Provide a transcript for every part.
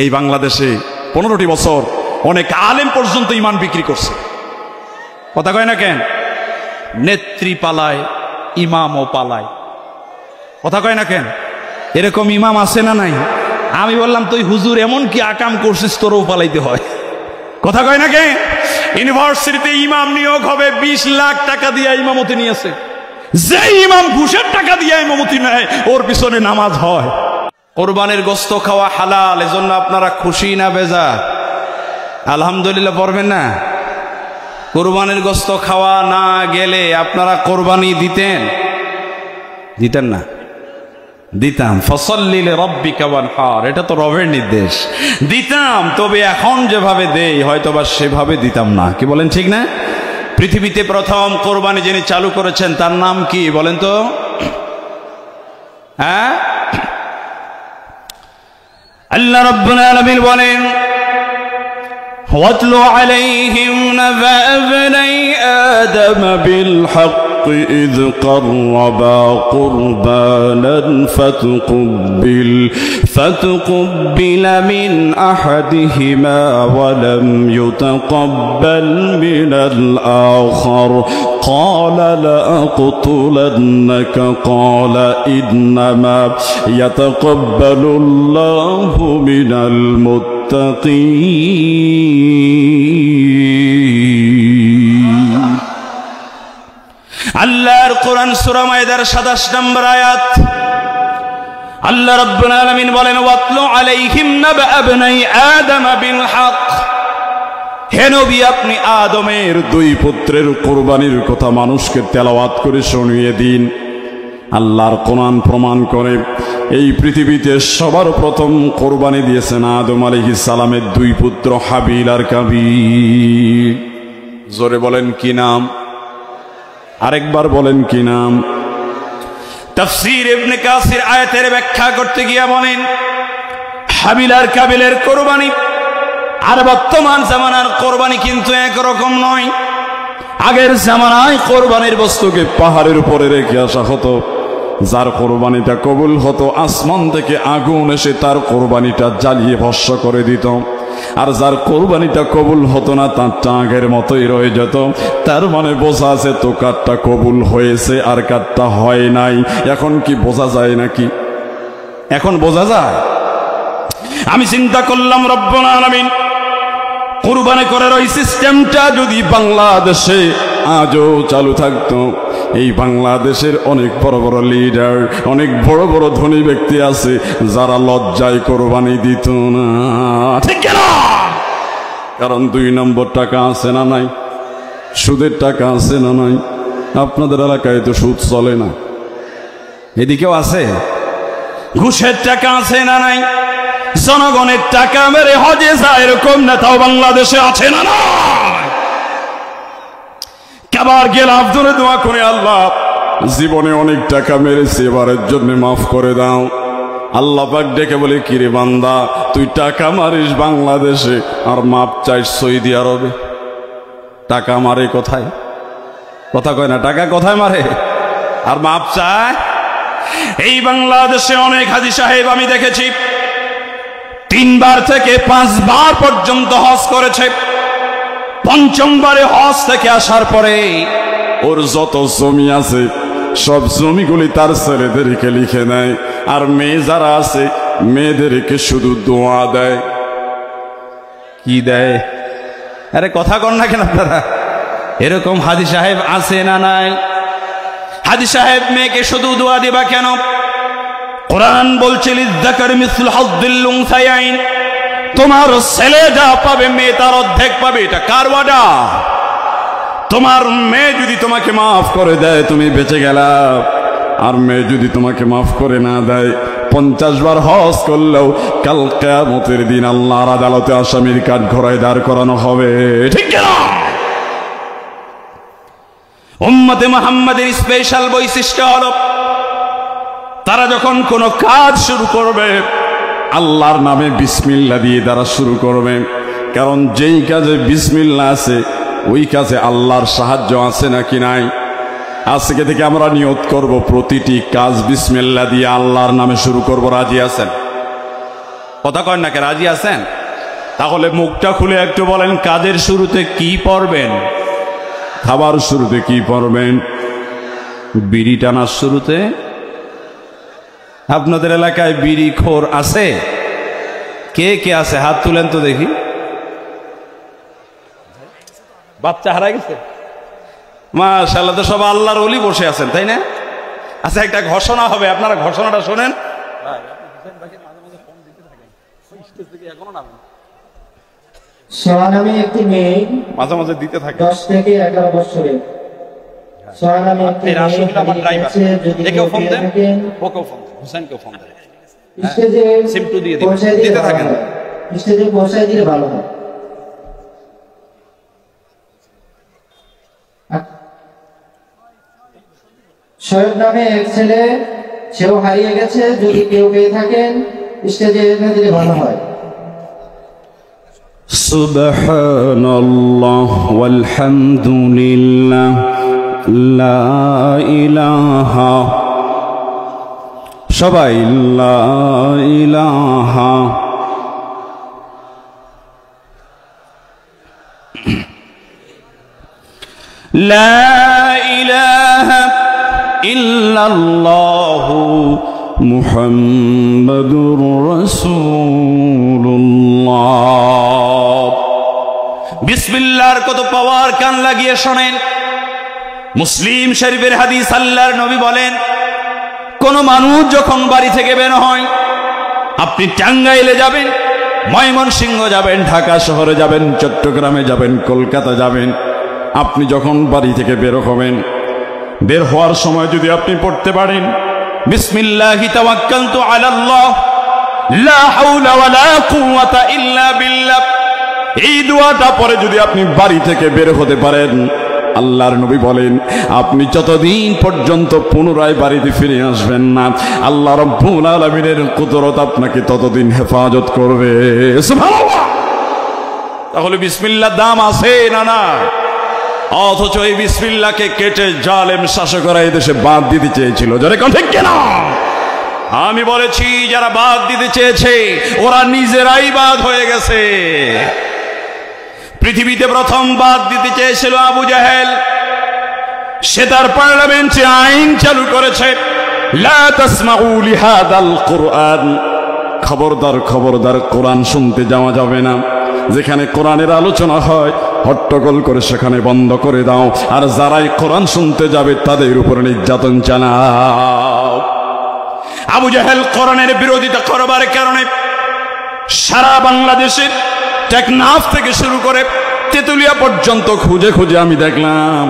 এই বাংলাদেশে 15টি বছর অনেক আলেম পর্যন্ত ইমান বিক্রি করছে। কথা কয় না কেন? নেত্রী পালায়, ইমামও পালায়। কথা কয় না কেন? এরকম ইমাম আছে না নাই? আমি বললাম তুই হুজুর এমন কি আকাম করছিস তোরও পালাইতে হয়। কথা কয় না কেন? ইউনিভার্সিটিতে ইমাম নিয়োগ হবে 20 লাখ টাকা দিয়ে ইমামতি নিয়েছে। যে ইমাম ঘুষের টাকা দিয়ে ইমামতি নেয় ওর পিছনে নামাজ হয়। কোরবানির গোশত খাওয়া হালাল, এজন্য আপনারা খুশি না বেজার? আলহামদুলিল্লাহ পড়বেন না? কোরবানির গোশত খাওয়া না গেলে আপনারা কোরবানি দিতেন? দিতেন না? দিতাম। ফসল্লি লিরাব্বিকা ওয়ানহার, এটা তো রবের নির্দেশ। দিতাম, তবে এখন যেভাবে দেই হয়তোবা সেভাবে দিতাম না। কি বলেন ঠিক না? পৃথিবীতে প্রথম কোরবানি যিনি চালু করেছেন তার নাম কি বলেন তো? হ্যাঁ, আল্লাহ রাব্বুল আলামিন বলেন ওয়াতলু আলাইহিম নাবা ইবনাই আদম বিল হক إذ قربا قربانا فتقبل من أحدهما ولم يتقبل من الآخر قال لأقتلنك قال إنما يتقبل الله من المتقين। আল্লাহর কোরআন সূরা মায়দার 27 নম্বর আয়াত, আল্লাহ রাব্বুল আলামিন বলেন ওয়াতলু আলাইহিম নাবা ইবনাই আদম বিল হক। হে নবী, আপনি আদমের 2 পুত্রের কুরবানির কথা মানুষকে তেলাওয়াত করে শুনিয়ে দিন। আল্লাহর কোরআন প্রমাণ করে এই পৃথিবীতে সবার প্রথম কুরবানি দিয়েছেন আদম আলাইহিস সালামের 2 পুত্র হাবিল আর কাবিল। জোরে বলেন কি নাম? আরেকবার বলেন কি নাম? তাফসীর ইবনে কাসির আয়াতের ব্যাখ্যা করতে গিয়ে বলেন হাবিল আর কাবিলের কোরবানি আর বর্তমান জামানার কোরবানি কিন্তু একরকম নয়। আগের জামানায় কোরবানির বস্তুকে পাহাড়ের উপরে রেখে আসা হতো, যার কোরবানিটা কবুল হতো আসমান থেকে আগুন এসে তার কোরবানিটা জ্বালিয়ে ভস্ম করে দিত। আর যার কোরবানিটা কবুল হতো না তার আগের মতোই রয়ে যেত। তার মানে বোঝা আছে তো কারটা কবুল হয়েছে আর কারটা হয় নাই। এখন কি বোঝা যায় নাকি? এখন বোঝা যায়? আমি চিন্তা করলাম রব্বুল আলামিন কুরবানি করার ওই সিস্টেমটা যদি বাংলাদেশে আজও চালু থাকতো, এই বাংলাদেশের অনেক বড় বড় লিডার, অনেক বড় বড় ধনী ব্যক্তি আছে যারা লজ্জায় কোরবানি দিত না। ঠিক না? কারণ 2 নম্বর টাকা আছে না নাই? সুদের টাকা আছে না নাই? আপনাদের এলাকায় তো সুদ চলে না, এদিকেও আছে। ঘুষের টাকা আছে না নাই? জনগণের টাকা মেরে হজে যায় এরকম নেতাও বাংলাদেশে আছে না নাই? কাবার গেলে আব্দুরে দোয়া করে আল্লাহ জীবনে অনেক টাকা মেরেছি, এবারের জন্য মাফ করে দাও। আল্লাহ পাক ডেকে বলে কিরে বান্দা, তুই টাকা মারিস বাংলাদেশে আর মাপ চাইস সৌদি আরবে। টাকা মারে কোথায়? কথা কয় না, টাকা কোথায় মারে আর মাপ চায়? এই বাংলাদেশে অনেক হাজী সাহেব আমি দেখেছি 3 বার থেকে 5 বার পর্যন্ত হজ করেছে। 5ম বারে হজ থেকে আসার পরে ওর যত জমি আছে সব জমিগুলি তার ছেলেদেরকে লিখে নেয়, আর মেয়ে যারা আছে মেয়েদেরকে শুধু দোয়া দেয়। কি দেয়? আরে কথা কন না কেন আপনারা? এরকম হাজী সাহেব আছে না নাই? হাজী সাহেব মেয়েকে শুধু দোয়া দিবা কেন? কোরআন বলছে লিযাকারি মিসলু হাজ্জিল উনসায়াইন, তোমার ছেলে যা পাবে মেয়ে তার অর্ধেক পাবে। এটা কার ওয়াদা? তোমার মেয়ে যদি তোমাকে মাফ করে দেয় তুমি বেঁচে গেলা, আর মেয়ে যদি তোমাকে মাফ করে না দেয় 50 বার হজ করলেও কাল কিয়ামতের দিন আল্লাহর আদালতে আসামির কাঠ ঘোড়ায় দাঁড় করানো হবে। ঠিক না? উম্মতে মুহাম্মাদের স্পেশাল বৈশিষ্ট্য হলো তারা যখন কোনো কাজ শুরু করবে আল্লাহর নামে বিসমিল্লাহ দিয়ে তারা শুরু করবে। কারণ যেই কাজে বিসমিল্লাহ আছে ওই কাজে আল্লাহর সাহায্য আছে নাকি নাই? আজকে থেকে আমরা নিয়ত করব প্রতিটি কাজ বিসমিল্লাহ দিয়ে আল্লাহর নামে শুরু করব। রাজি আছেন? কথা কয় নাকি? রাজি আছেন? তাহলে মুখটা খুলে একটু বলেন, কাজের শুরুতে কি পড়বেন? খাবার শুরুতে কি পড়বেন? বিড়ি টানার শুরুতে? আপনাদের এলাকায় বিড়ি খোর আছে? কে কে আছে হাত তুলেন তো দেখি। বাচ্চা হারা গেছে? মাশাআল্লাহ, তো সব আল্লাহর ওলি বসে আছেন, তাই না? আচ্ছা, একটা ঘোষণা হবে, আপনারা ঘোষণাটা শোনেন। সোহা নামে একটি মেয়ে মাঝে মাঝে দিতে থাকে 10 থেকে 11 বছরের। সোহা নামে একটি মেয়ে একেও ফোন দেন, ওকেও ফোন দেন, হুসেনকেও ফোন দেন, স্টেজে সিমটু দিয়ে দিতে থাকেন। স্টেজে পৌঁছায় দিলে ভালো হয়। শোয়েব নামে এক ছেলে, সেও হারিয়ে গেছে। যদি কেউ পেয়ে থাকেন স্টেজে এনে দিলে ভালো হয়। সুবহানাল্লাহ ওয়ালহামদুলিল্লাহ লা ইলাহা, সবাই লা ইলাহা লা ইলাহা ইল্লাল্লাহু মুহাম্মাদুর রাসূলুল্লাহ। বিসমিল্লাহর কত পাওয়ার, কান লাগিয়ে শোনেন। মুসলিম শরীফের হাদিস, আল্লাহর নবী বলেন, কোন মানুষ যখন বাড়ি থেকে বের হয়, আপনি টাঙ্গাইলে যাবেন, ময়মনসিংহ যাবেন, ঢাকা শহরে যাবেন, চট্টগ্রামে যাবেন, কলকাতা যাবেন, আপনি যখন বাড়ি থেকে বের হবেন, বের হওয়ার সময় যদি আপনি পড়তে পারেন, বিসমিল্লাহি তাওয়াক্কালতু আলাল্লাহ লা হাওলা ওয়ালা কুওয়াতা ইল্লা বিল্লাহ, এই দোয়াটা পরে যদি আপনি বাড়ি থেকে বের হতে পারেন, আল্লাহর নবী বলেন, আপনি যতদিন পর্যন্ত পুনরায় বাড়িতে ফিরে আসবেন না, আল্লাহ রাব্বুল আলামিনের কুদরত আপনাকে ততদিন হেফাজত করবে। সুবহানাল্লাহ। তাহলে বিসমিল্লাহর দাম আছে না না? অথচ এই বিসমিল্লাহকে কেটে জালেম শাসকরা এই দেশে বাদ দিতে চেয়েছিল। যারা কোন ঠিক কিনা? আমি বলেছি, যারা বাদ দিতে চেয়েছে ওরা নিজেরাই বাদ হয়ে গেছে। পৃথিবীতে প্রথম বাদ দিতে চেয়েছিল আবু জাহেল। সে তার পার্লামেন্টে আইন চালু করেছে, লা তাসমাউ লিহাদাল কুরআন, খবরদার খবরদার কোরআন শুনতে যাওয়া যাবে না। যেখানে কোরআনের আলোচনা হয় হট্টগোল করে সেখানে বন্ধ করে দাও, আর যারাই কোরআন শুনতে যাবে তাদের উপরে নির্যাতন চালাও। আবু জাহেল কোরআনের বিরোধিতা করবার কারণে সারা বাংলাদেশের টেকনাফ থেকে শুরু করে তেতুলিয়া পর্যন্ত খুঁজে খুঁজে আমি দেখলাম,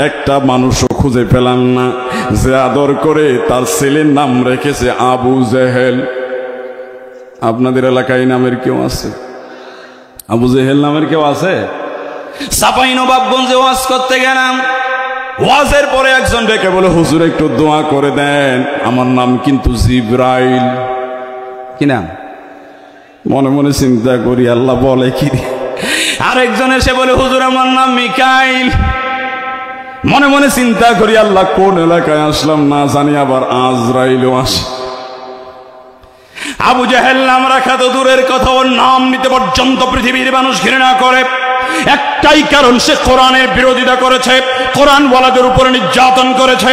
একটা মানুষও খুঁজে পেলাম না যে আদর করে তার ছেলের নাম রেখেছে আবু জেহেল। আপনাদের এলাকায় নামের কেউ আছে? আবু জেহেল নামের কেউ আছে? চাঁপাইনবাবগঞ্জে ওয়াজ করতে গেলাম, ওয়াজের পরে একজন ডেকে বলে, হুজুর একটু দোয়া করে দেন, আমার নাম কিন্তু জিব্রাইল। কি নাম? মনে মনে চিন্তা করি, আল্লাহ বলে কি? আরেকজন এসে বলে, হুজুর আমার নাম মিকাইল। মনে মনে চিন্তা করি, আল্লাহ কোন এলাকায় আসলাম না জানি, আবার আজরাইলও আসে। আবু জাহেল নাম রাখা তো দূরের কথা, ওর নাম নিতে পর্যন্ত পৃথিবীর মানুষ ঘৃণা করে। একটাই কারণ, সে কোরআনের বিরোধিতা করেছে, কোরআন ওয়ালাদের উপরে নির্যাতন করেছে।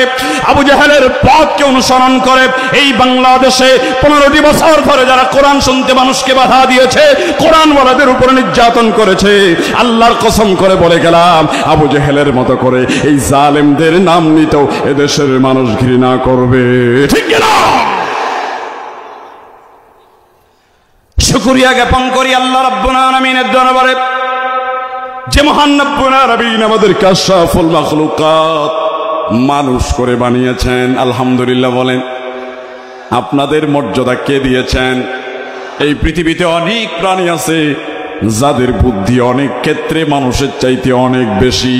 আবু জাহেলের পথকে অনুসরণ করে এই বাংলাদেশে 15টি বছর ধরে যারা কোরআন শুনতে মানুষকে বাধা দিয়েছে, কোরআন ওয়ালাদের উপরে নির্যাতন করেছে, আল্লাহর কসম করে বলে গেলাম, আবু জাহেলের মতো করে এই জালেমদের নাম নিতেও এদেশের মানুষ ঘৃণা করবে। ঠিক না? শুকরিয়া জ্ঞাপন করি আল্লাহ রাব্বুল আলামিনের দরবারে, যে মহান রব্বুল আলামিন আমাদের আশরাফুল মাখলুকাত মানুষ করে বানিয়েছেন। আলহামদুলিল্লাহ বলেন। আপনাদের মর্যাদা কে দিয়েছেন? এই পৃথিবীতে অনেক প্রাণী আছে যাদের বুদ্ধি অনেক ক্ষেত্রে মানুষের চাইতে অনেক বেশি।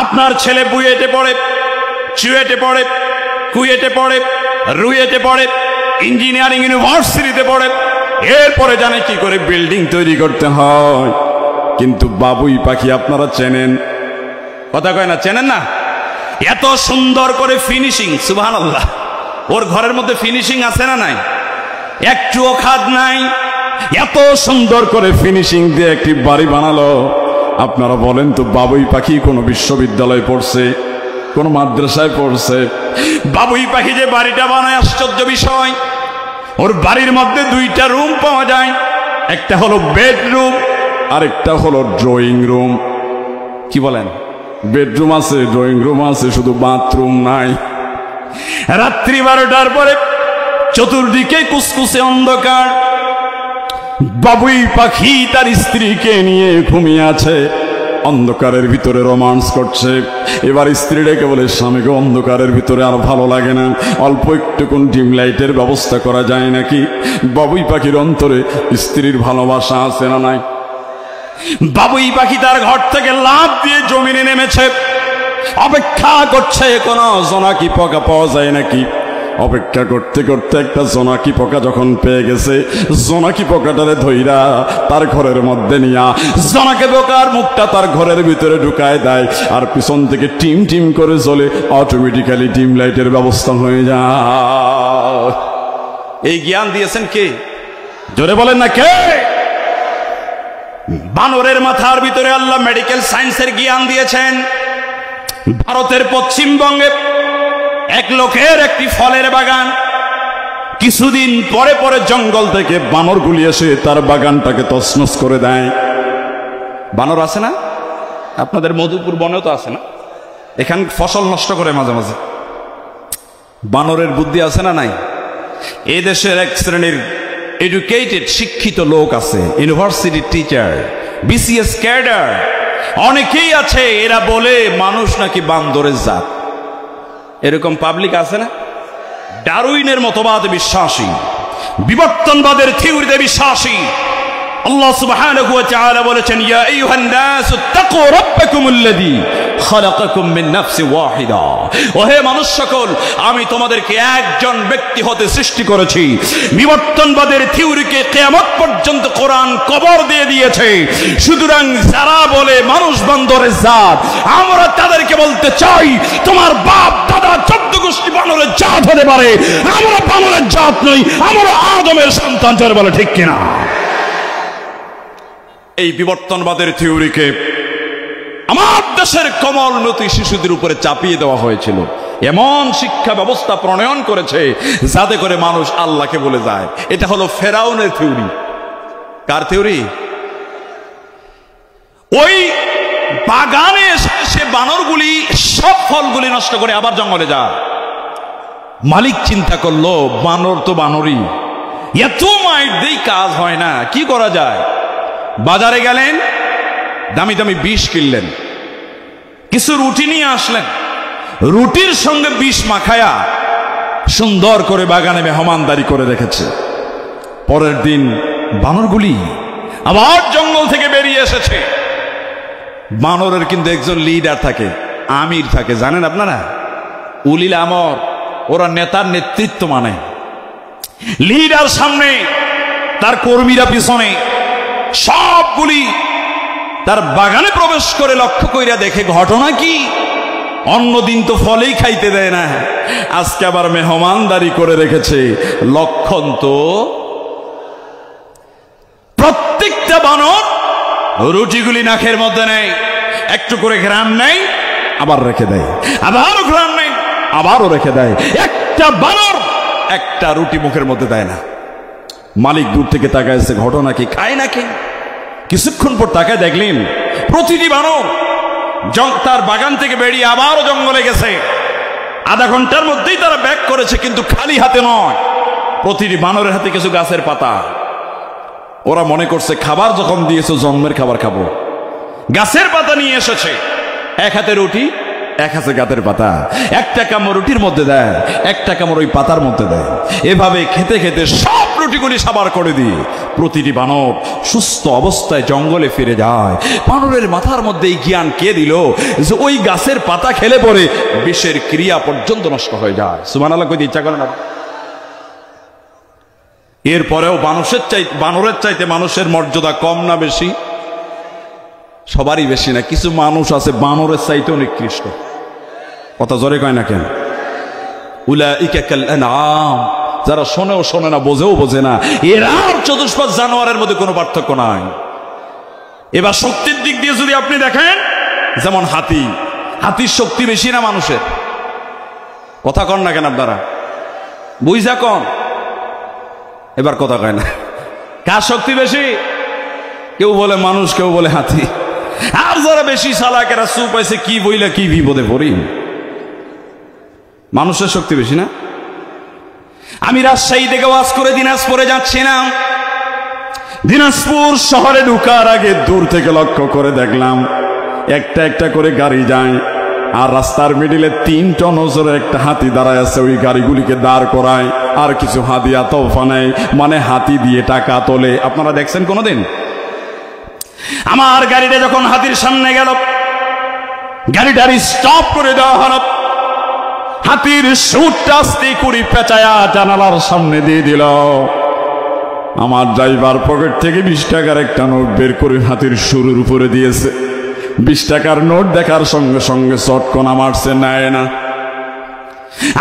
আপনার ছেলে বুয়েটে পড়ে, চুয়েটে পড়ে, কুয়েটে পড়ে, রুয়েটে পড়ে, ইঞ্জিনিয়ারিং ইউনিভার্সিটিতে পড়ে, এরপরে জানে কি করে বিল্ডিং তৈরি করতে হয়। কিন্তু বাবুই পাখি আপনারা চেনেন? কথা কয় না, চেনেন না? এত সুন্দর করে ফিনিশিং, সুবহানাল্লাহ। ওর ঘরের মধ্যে ফিনিশিং আছে না নাই? একটুও খাদ নাই, এত সুন্দর করে ফিনিশিং দিয়ে একটি বাড়ি বানালো। আপনারা বলেন তো, বাবুই পাখি কোনো বিশ্ববিদ্যালয়ে পড়ছে, কোন মাদ্রাসায় পড়ছে? বাবুই পাখি যে বাড়িটা বানায়, আশ্চর্য বিষয়, ওর বাড়ির মধ্যে দুইটা রুম পাওয়া যায়। একটা হলো বেডরুম, আরেকটা হলো ড্রয়িং রুম। কি বলেন? বেডরুম আছে, ড্রয়িং রুম আছে, শুধু বাথরুম নাই। রাত্রি 12টার পরে চতুর্দিকে কুসকুসে অন্ধকার। বাবুই পাখি তার স্ত্রীকে নিয়ে ঘুমিয়ে আছে, অন্ধকারের ভিতরে রোমান্স করছে। এবার স্ত্রী ডেকে বলে, স্বামীকে অন্ধকারের ভিতরে আর ভালো লাগে না, অল্প একটুকুন ডিম লাইটের ব্যবস্থা করা যায় নাকি? বাবুই পাখির অন্তরে স্ত্রীর ভালোবাসা আছে না নাই? বাবুই পাখি তার ঘর থেকে লাফ দিয়ে জমিনে নেমেছে, অপেক্ষা করছে কোন জোনাকি পোকা পাওয়া যায় নাকি। অপেক্ষা করতে করতে একটা জোনাকি পোকা যখন পেয়ে গেছে, জোনাকি পোকাটারে ধইরা তার ঘরের মধ্যে নিয়া জোনাকি পোকার মুখটা তার ঘরের ভিতরে ঢুকায় দেয়, আর পিছন থেকে টিম টিম করে জ্বলে, অটোমেটিক্যালি ডিম লাইটের ব্যবস্থা হয়ে যায়। এই জ্ঞান দিয়েছেন কে? জোরে বলেন না কে? বানরের মাথার ভিতরে আল্লাহ মেডিকেল সায়েন্সের জ্ঞান দিয়েছেন। ভারতের পশ্চিমবঙ্গে এক লোকের একটি ফলের বাগান, কিছুদিন পরে পরে জঙ্গল থেকে বানরগুলি এসে তার বাগানটাকে তছনছ করে দেয়। বানর আছে না আপনাদের? মধুপুর বনেও তো আছে না? এখান ফসল নষ্ট করে মাঝে মাঝে। বানরের বুদ্ধি আছে না নাই? এই দেশের এক শ্রেণীর এডুকেটেড শিক্ষিত লোক আছে, ইউনিভার্সিটি টিচার, বিসিএস ক্যাডার, অনেকেই আছে, এরা বলে মানুষ নাকি বান্দরের জাত। এরকম পাবলিক আছে না? ডারউইনের মতবাদে বিশ্বাসী, বিবর্তনবাদের থিওরিতে বিশ্বাসী। আল্লাহ সুবহানাহু ওয়া তাআলা বলেছেন, ইয়া আইয়ুহান নাস তাকু রাব্বাকুমুল্লাযী খালাকাকুম মিন নাফসিন ওয়াহিদা। ওহে মানুষ সকল, আমি তোমাদেরকে একজন ব্যক্তি হতে সৃষ্টি করেছি। বিবর্তনবাদের থিওরিকে কিয়ামত পর্যন্ত কোরআন কবর দিয়ে দিয়েছে। সুতরাং যারা বলে মানুষ বান্দরের জাত, আমরা তাদেরকে বলতে চাই, তোমার বাপ দাদা 14 গোষ্ঠী বানরের জাত হতে পারে, আমরা বানরের জাত নই, আমরা আদমের সন্তান। যারা বলে ঠিক কিনা? এই বিবর্তনবাদের থিওরিকে আমার দেশের কমলমতি শিশুদের উপরে চাপিয়ে দেওয়া হয়েছিল। এমন শিক্ষা ব্যবস্থা প্রণয়ন করেছে যাতে করে মানুষ আল্লাহকে বলে যায়। এটা হলো ফেরাউনের থিওরি। কার থিওরি? ওই বাগানে সে বানরগুলি সব ফলগুলি নষ্ট করে আবার জঙ্গলে যায়। মালিক চিন্তা করলো, বানর তো বানরই, এত মাইট দেই কাজ হয় না, কি করা যায়? বাজারে গেলেন, দামি দামি বিষ কিনলেন, কিছু রুটি নিয়ে আসলেন, রুটির সঙ্গে বিষ মাখায়া সুন্দর করে বাগানে মেহমানদারি করে রেখেছে। পরের দিন বানরগুলি আবার জঙ্গল থেকে বেরিয়ে এসেছে। বানরের কিন্তু একজন লিডার থাকে, আমির থাকে, জানেন আপনারা? উলিল আমর, ওরা নেতার নেতৃত্ব মানে। লিডার সামনে, তার কর্মীরা পিছনে, সবগুলি তার বাগানে প্রবেশ করে লক্ষ্য কইরা দেখে ঘটনা কি? অন্যদিন তো ফলেই খাইতে দেয় না, আজকে আবার মেহমানদারি করে রেখেছে। লক্ষণ তো প্রত্যেকটা বানর রুটিগুলি নাকের মধ্যে নেয়, একটু করে ঘ্রাণ নেয়, আবার রেখে দেয়, আবারও ঘ্রাণ নেয়, আবারও রেখে দেয়। একটা বানর একটা রুটি মুখের মধ্যে দেয় না। মালিক দূর থেকে তাকাইছে, ঘটনা কি? খায় নাকি? কিছুক্ষণ পর তাকায় দেখলেন প্রতিটি বানর তার বাগান থেকে বেরিয়ে আবারও জঙ্গলে গেছে। আধা ঘন্টার মধ্যেই তারা ব্যাক করেছে, কিন্তু খালি হাতে নয়, প্রতিটি বানরের হাতে কিছু গাছের পাতা। ওরা মনে করছে খাবার যখন দিয়েছে, জন্মের খাবার খাবো। গাছের পাতা নিয়ে এসেছে, এক হাতে রুটি, এক হাতে গাছের পাতা। একটা কামড় রুটির মধ্যে দেয়, একটা কামড় ওই পাতার মধ্যে দেয়। এভাবে খেতে খেতে সব রুটিগুলি সাবার করে দিয়ে প্রতিটি বানর সুস্থ অবস্থায় জঙ্গলে ফিরে যায়। বানরের মাথার মধ্যে এই জ্ঞান কে দিল যে ওই গাছের পাতা খেলে পরে বিষের ক্রিয়া পর্যন্ত নষ্ট হয়ে যায়? সুবহানাল্লাহ কইতে ইচ্ছা করে না? এরপরেও বানরের চাইতে মানুষের মর্যাদা কম না বেশি? সবারই বেশি না, কিছু মানুষ আছে বানরের চাইতেও নিকৃষ্ট। কথা জোরে কয় না কেন? উলাইকা কাল আনআম যারা শোনেও শোনে না, বোঝেও বোঝে না, এরা চতুষ্পদ জানোয়ারের মধ্যে কোনো পার্থক্য নাই। এবার শক্তির দিক দিয়ে যদি আপনি দেখেন, যেমন হাতির শক্তি বেশি না মানুষের? কথা কন না কেন আপনারা? বুঝা কন, এবার কথা কয় না। কার শক্তি বেশি? কেউ বলে মানুষ, কেউ বলে হাতি। আর যারা বেশি চালাকেরা চুপ আছে, কি বইলে কি বিপদে পড়ি। মানুষের শক্তি বেশি না? আমি রাজশাহী থেকে ওয়াজ করে দিনাজপুরে যাচ্ছিলাম। দিনাজপুর শহরে ঢুকার আগে দূর থেকে লক্ষ্য করে দেখলাম একটা একটা করে গাড়ি যায়, আর রাস্তার মিডিলে 3 টন ওজনের একটা হাতি দাঁড়ায় আছে। ওই গাড়িগুলিকে দাঁড় করায়, আর কিছু হাদিয়া তোফা নেয়, মানে হাতি দিয়ে টাকা তোলে। আপনারা দেখছেন কোনোদিন? আমার গাড়িটা যখন হাতির সামনে গেল, গাড়িটার স্টপ করে দেওয়া হলো। হাতির সুটটা আস্তে করে পেঁচায়া জানালার সামনে দিয়ে দিল। আমার ড্রাইভার পকেট থেকে 20 টাকার একটা নোট বের করে হাতির শুরুর উপরে দিয়েছে। 20 টাকার নোট দেখার সঙ্গে সঙ্গে চটকনা মারছে, নেয় না।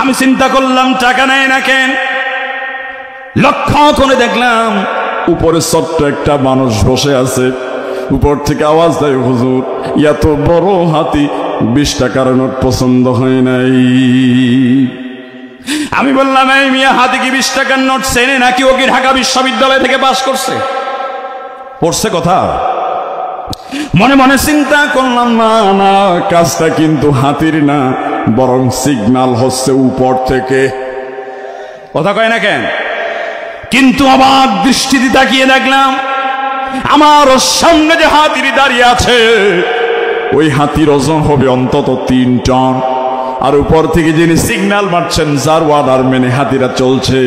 আমি চিন্তা করলাম টাকা নেয় না কেন? লক্ষ্য করে দেখলাম উপরে ছোট্ট একটা মানুষ বসে আছে। উপর থেকে আওয়াজ দেয়, হুজুর এত বড় হাতি 20 টাকার নোট পছন্দ হয় নাই। আমি বললাম, এই মিয়া, হাতি কি 20 টাকার নোট চেনে নাকি? ও কি ঢাকা বিশ্ববিদ্যালয় থেকে পাস করছে? পড়ছে কথা? মনে মনে চিন্তা করলাম, না না, কাজটা কিন্তু হাতির না, বরং সিগন্যাল হচ্ছে উপর থেকে। কথা কয় না কেন? কিন্তু আবার দৃষ্টিতে তাকিয়ে দেখলাম আমার সামনে যে হাতির দাঁড়িয়ে আছে, ওই হাতির ওজন হবে অন্তত 3 টন। আর উপর থেকে যিনি সিগন্যাল মারছেন, যার ওয়ার্ডার মেনে হাতিরা চলছে,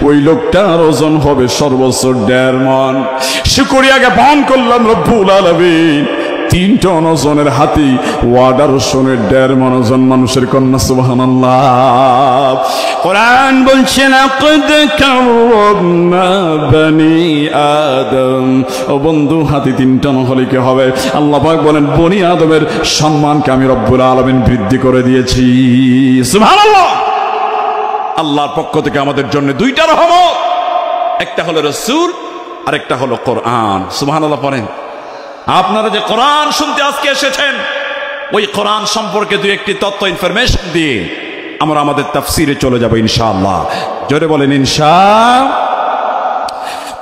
ওই লোকটার ওজন হবে সর্বোচ্চ 1.5 মণ। শুকরিয়াকে পান করলাম রব্বুল আলামিন, 3 টন ওজনের হাতি, ওয়ার্ডার ওজনের 1.5 মণ ওজন মানুষের। কন্যা সুবহানাল্লাহ। কোরআন বলছে, লাকাদ কাররামনা বনি আদম। ও বন্ধু, হাতি 3 টন হলে কি হবে? আল্লাহ পাক বলেন, বনি আদমের সম্মানকে আমি রব্বুল আলামিন বৃদ্ধি করে দিয়েছি। সুবহানাল্লাহ। আল্লাহর পক্ষ থেকে আমাদের জন্য 2টা রহমত, একটা হলো রাসূল আর একটা হলো কোরআন। সুবহানাল্লাহ পড়েন। আপনারা যে কোরআন শুনতে আজকে এসেছেন, ওই কোরআন সম্পর্কে 2-1টি তথ্য ইনফরমেশন দিয়ে আমরা আমাদের তাফসিরে চলে যাব ইনশাআল্লাহ। জোরে বলেন ইনশাআল্লাহ।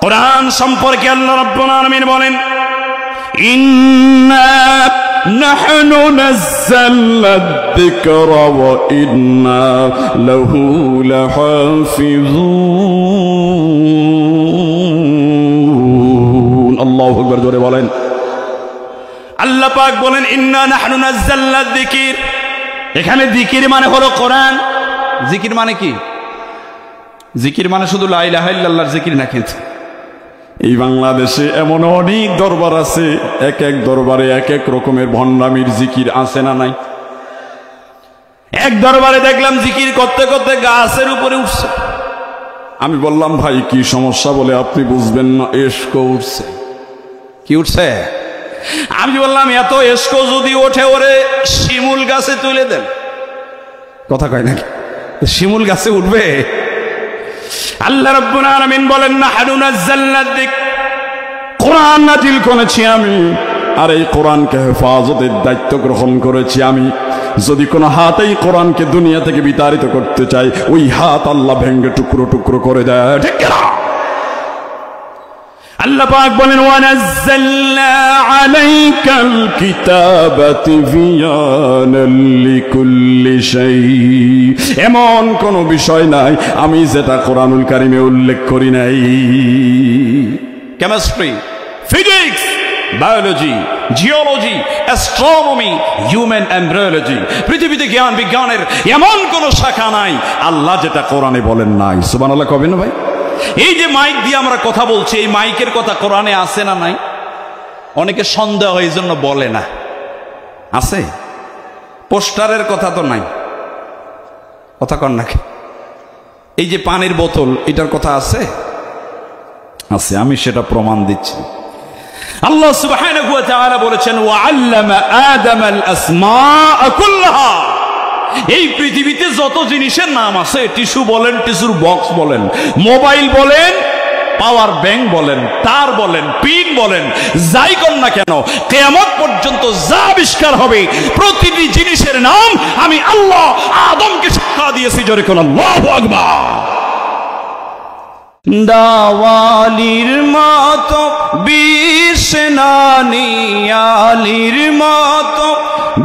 কোরআন সম্পর্কে আল্লাহ রাব্বুল আলামিন বলেন, ইন্না নাহনু নাযালনা যিকরা ওয়া ইন্না লাহু লাহাফিজুন। আল্লাহু আকবার। জোরে বলেন। আল্লাহ পাক বলেন, ইন্না নাহনু নাযালনা যিকির। এখানে জিকির মানে হলো কোরআন। জিকির মানে কি? জিকির মানে শুধু লা ইলাহা ইল্লাল্লাহর জিকির না। কিন্তু এই বাংলাদেশে এমন অনেক দরবার আছে, এক এক দরবারে এক এক রকমের ভণ্ডামির জিকির আছে না নাই? এক দরবারে দেখলাম জিকির করতে করতে গাছের উপরে উঠছে। আমি বললাম, ভাই কি সমস্যা? বলে, আপনি বুঝবেন না, এশক উঠছে। কি উঠছে? আমি বললাম, এত এশক যদি ওঠে, ওরে শিমুল গাছে তুলে দেন। কথা কয় নাকি? শিমুল গাছে উঠবে? আল্লাহ রাব্বুল আলামিন বলেন, নাহনু নাযালনা যিকর। কোরআন নাজিল করেছি আমি, আর এই কোরআনকে হেফাজতের দায়িত্ব গ্রহণ করেছি আমি। যদি কোনো হাত এই কোরআনকে দুনিয়া থেকে বিতাড়িত করতে চায়, ওই হাত আল্লাহ ভেঙ্গে টুকরো টুকরো করে দেয়। ঠিক না? আল্লাহ পাক বলেন, ওয়া নাযালনা আলাইকাল কিতাবা তিবয়ানাল লিকুল্লি শাই। এমন কোন বিষয় নাই আমি যেটা কোরআনুল কারীমে উল্লেখ করি নাই। Chemistry, physics, biology, geology, astronomy, human embryology, পৃথিবীতে জ্ঞান বিজ্ঞানের এমন কোন শাখা নাই আল্লাহ যেটা কোরআনে বলেন নাই। সুবহানাল্লাহ কবেন না ভাই? এই যে মাইক দিয়ে আমরা কথা বলছি, এই মাইকের কথা কোরআনে আছে না নাই? অনেকে সন্দেহ এই জন্য বলে না। আছে? পোস্টারের কথা তো নাই। কথা কন নাকি? এই যে পানির বোতল, এটার কথা আছে? আছে। আমি সেটা প্রমাণ দিচ্ছি। আল্লাহ সুবহানাহু ওয়া তাআলা বলেছেন, ওয়া আল্লামা আদামাল আসমাআ কুল্লাহা। এই পৃথিবীতে যত জিনিসের নাম আছে, টিস্যু বলেন, টিস্যুর বক্স বলেন, মোবাইল বলেন, পাওয়ার ব্যাংক বলেন, তার বলেন, পিন বলেন, যাই কর না কেন, কিয়ামত পর্যন্ত যা আবিষ্কার হবে প্রতিটি জিনিসের নাম আমি আল্লাহ আদমকে শিক্ষা দিয়েছি। জোরে কোন আল্লাহু আকবার। দাওয়ালির মতো বিষ্ণানি, আলির মতো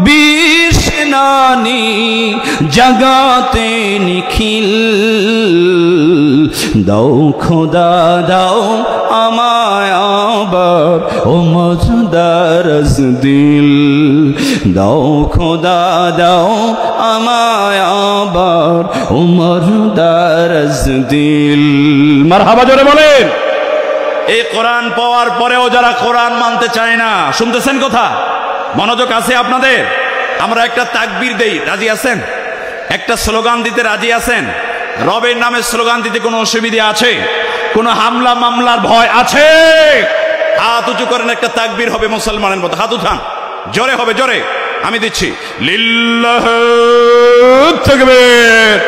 বিষ্ণানি, জগাতে নিখিল দাও খোদা দাও আমায় আবার ও মজদারজ দিল, দাও খোদা দাও আমায় আবার ও মজদারজ দিল। মারহাবা জোরে বলেন। এই কোরআন পাওয়ার পরেও যারা কোরআন মানতে চায় না, শুনতেছেন কথা? মনোযোগ আছে আপনাদের? আমরা একটা তাকবীর দেই, রাজি আছেন? একটা স্লোগান দিতে রাজি আছেন? রবের নামে স্লোগান দিতে কোনো অসুবিধা আছে? কোনো হামলা মামলার ভয় আছে? হাত উঁচু করেন, একটা তাকবীর হবে মুসলমানের মতো। হাত উঠান, জোরে হবে, জোরে। আমি দিচ্ছি, লিল্লাহু তাকবীর।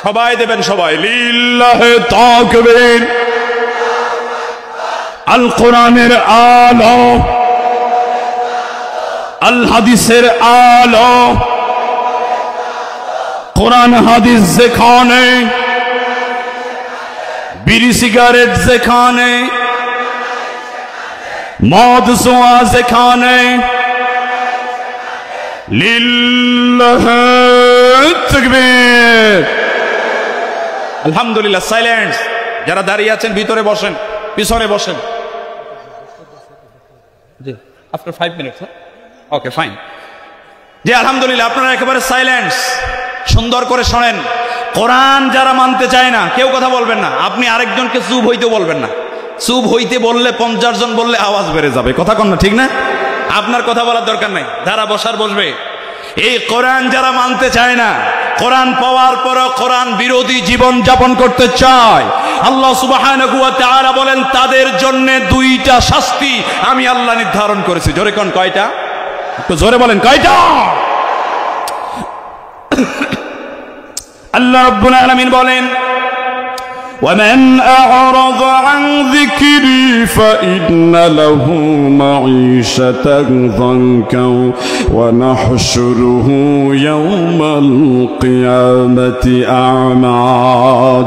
সবাই দেবেন, সবাই লিল্লাহু তাকবীর। আল কোরআনের আলো, আল হাদিসের আলো, কোরআন হাদিস যেখানে, বিড়ি সিগারেট যেখানে, মদ জুয়া যেখানে, লিল্লাহু তাকবীর। আলহামদুলিল্লাহ। সাইলেন্স। যারা দাঁড়িয়ে আছেন ভিতরে বসেন, পিছনে বসেন। জি, আফটার 5 মিনিটস। ওকে, ফাইন। জি, আলহামদুলিল্লাহ। আপনারা একেবারে সাইলেন্স, সুন্দর করে শোনেন। কোরআন যারা মানতে চায় না, কেউ কথা বলবেন না। আপনি আরেকজনকে চুপ হইতে বলবেন না। চুপ হইতে বললে 50 জন বললে আওয়াজ বেড়ে যাবে। কথা কন না, ঠিক না? আপনার কথা বলার দরকার নাই, যারা বসার বসবে। এই কোরআন যারা মানতে চায় না, কোরআন পাওয়ার পর কোরআন বিরোধী জীবন যাপন করতে চায়, আল্লাহ সুবহানাহু ওয়া তাআলা বলেন তাদের জন্য 2টা শাস্তি আমি আল্লাহ নির্ধারণ করেছি। জোরে কোন, কয়টা? একটু জোরে বলেন, কয়টা? আল্লাহ রাব্বুল আলামিন বলেন, ومن أعرض عن ذكري فإن له معيشة ضنكا ونحشره يوم القيامة أعمى।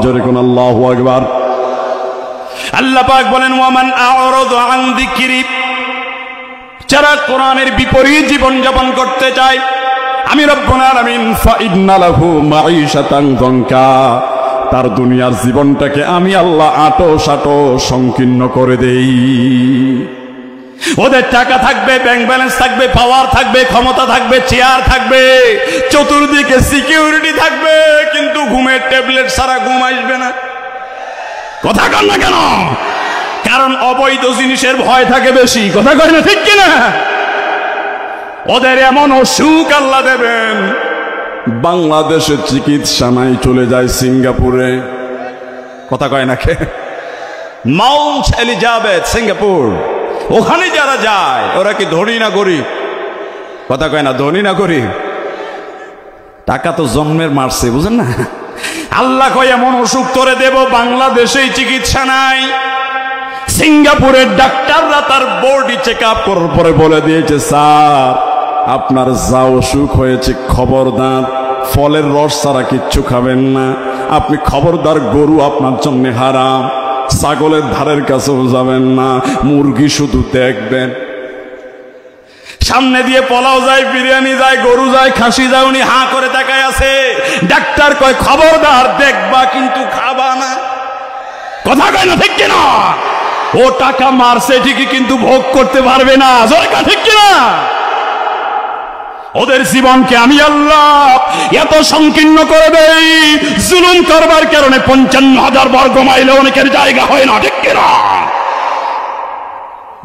جركن الله أكبر। আল্লাহ পাক বলেন, ওয়ামান আ'রাদ আন যিকরি, যারা কোরআনের বিপরীত জীবন যাপন করতে চায়, আমি রব্বুল আলামিন ফাইন্না লাহু মাঈশাতান যানকা, তার দুনিয়ার জীবনটাকে আমি আল্লাহ আটো সাটো সংকীর্ণ করে দেই। ওদের টাকা থাকবে, ব্যাংক ব্যালেন্স থাকবে, পাওয়ার থাকবে, ক্ষমতা থাকবে, চেয়ার থাকবে, চতুর্দিকে সিকিউরিটি থাকবে, কিন্তু ঘুমের ট্যাবলেট ছাড়া ঘুম আসবে না। কথা কন না কেন? কারণ অবৈধ জিনিসের ভয় থাকে বেশি। কথা কয় না, ঠিক কিনা? ওদের এমন অসুখ আল্লাহ দেবেন, বাংলাদেশের চিকিৎসা নাই, চলে যায় সিঙ্গাপুরে। কথা কয় না কে? মাউন্ট এলিজাবেথ, সিঙ্গাপুর, ওখানে যারা যায় ওরা কি ধনী না গরিব? কথা কয় না, ধনী না গরিব? টাকা তো জন্মের মারছে, বুঝেন না? আল্লাহ কয় এমন অসুখ তোরে দেব, বাংলাদেশেই চিকিৎসা নাই। সিঙ্গাপুরের ডাক্তাররা তার বডি চেক আপ করার পরে বলে দিয়েছে, স্যার আপনার যা অসুখ হয়েছে, খবরদার ফলের রস ছাড়া কিচ্ছু খাবেন না। আপনি খবরদার, গরু আপনার জন্য হারাম, ছাগলের ধারের কাছেও যাবেন না, মুরগি শুধু দেখবেন। সামনে দিয়ে পোলাও যায়, বিরিয়ানি যায়, গরু যায়, খাসি যায়, উনি হাঁ করে তাকায় আছে। ডাক্তার কয় খবরদার, দেখবা কিন্তু খাবা না। কথা কয় না, ঠিক কিনা? ও টাকা মারছে ঠিকই, কিন্তু ভোগ করতে পারবে না। জোরে ঠিক কিনা? ওদের জীবনকে আমি আল্লাহ এত সংকীর্ণ করে দেই, জুলুম করবার কারণে 55,000 বর্গ মাইলে অনেকের জায়গা হয় না। ঠিক কিনা?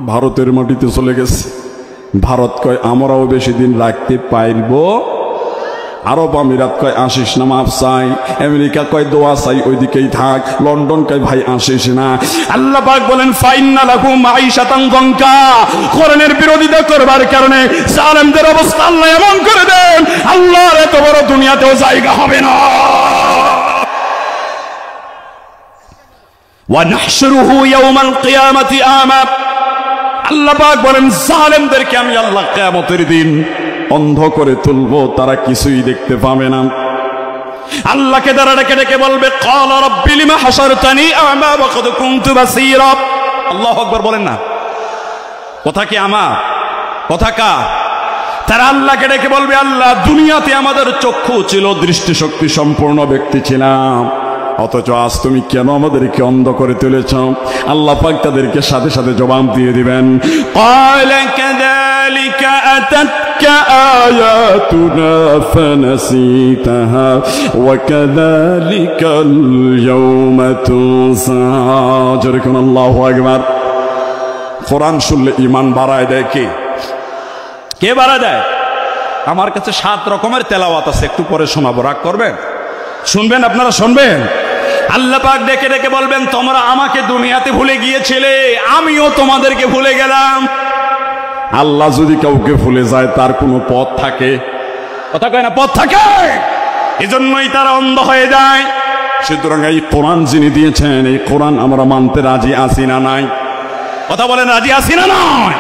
ভারতের মাটিতে চলে গেছে। ভারত কয় আমরাও বেশি দিন রাখতে পারব আরব আমিরাত কয় আসিস না, মাফ চাই। আমেরিকা কয় দোয়া চাই, ওইদিকেই থাক। লন্ডন কয় ভাই আসিস না। আল্লাহ পাক বলেন ফাইন্না লাহুম মাঈশাতান যানকা। কোরআনের বিরোধিতা করবার কারণে জালেমদের অবস্থা আল্লাহ এমন করে দেন, আল্লাহর এত বড় দুনিয়াতেও জায়গা হবে না। ওয়া নাহশুরুহু ইয়াওমাল কিয়ামাতি আমা। আল্লাহ পাক বলেন জালেমদেরকে আমি আল্লাহ কিয়ামতের দিন অন্ধ করে তুলবো, তারা কিছুই দেখতে পাবে না। আল্লাহকে দ্বারা ডেকে ডেকে বলবে ক্বালা রাব্বি লিমা হাশারতানি আমা ওয়া ক্বাদ কুনতু বাসীরা। আল্লাহু আকবার বলেন না। কথা কি আমার? কথা কার? তারা আল্লাহকে ডেকে বলবে আল্লাহ দুনিয়াতে আমাদের চক্ষু ছিল, দৃষ্টিশক্তি সম্পূর্ণ ব্যক্তি ছিলাম, অথচ আজ তুমি কেন আমাদেরকে অন্ধ করে তুলেছ? আল্লাহ পাক তাদেরকে সাথে সাথে জবাব দিয়ে দিবেন, ক্বালা কাযালিকা আতাতকা আয়াতুনা ফানাসিতাহা ওয়া কাযালিকাল ইয়াওমা তুনসা। জোরে কোন আল্লাহু আকবার। কোরআন শুনলে ঈমান বাড়ায় দেয় কে? কে বাড়ায় দেয়? আমার কাছে 7 রকমের তেলাওয়াত আছে, একটু পরে শোনাবো, রাগ করবেন? শুনবেন? আপনারা শুনবেন? আল্লাহ পাক ডেকে ডেকে বলবেন তোমরা আমাকে দুনিয়াতে ভুলে গিয়েছিলে, আমিও তোমাদেরকে ভুলে গেলাম। আল্লাহ যদি কাউকে ভুলে যায় তার কোনো পথ থাকে? কথা কয় না, পথ থাকে। এজন্যই তারা অন্ধ হয়ে যায়। সুতরাং এই কোরআন যিনি দিয়েছেন, এই কোরআন আমরা মানতে রাজি আছি না নাই? কথা বলেন, রাজি আছি না নয়?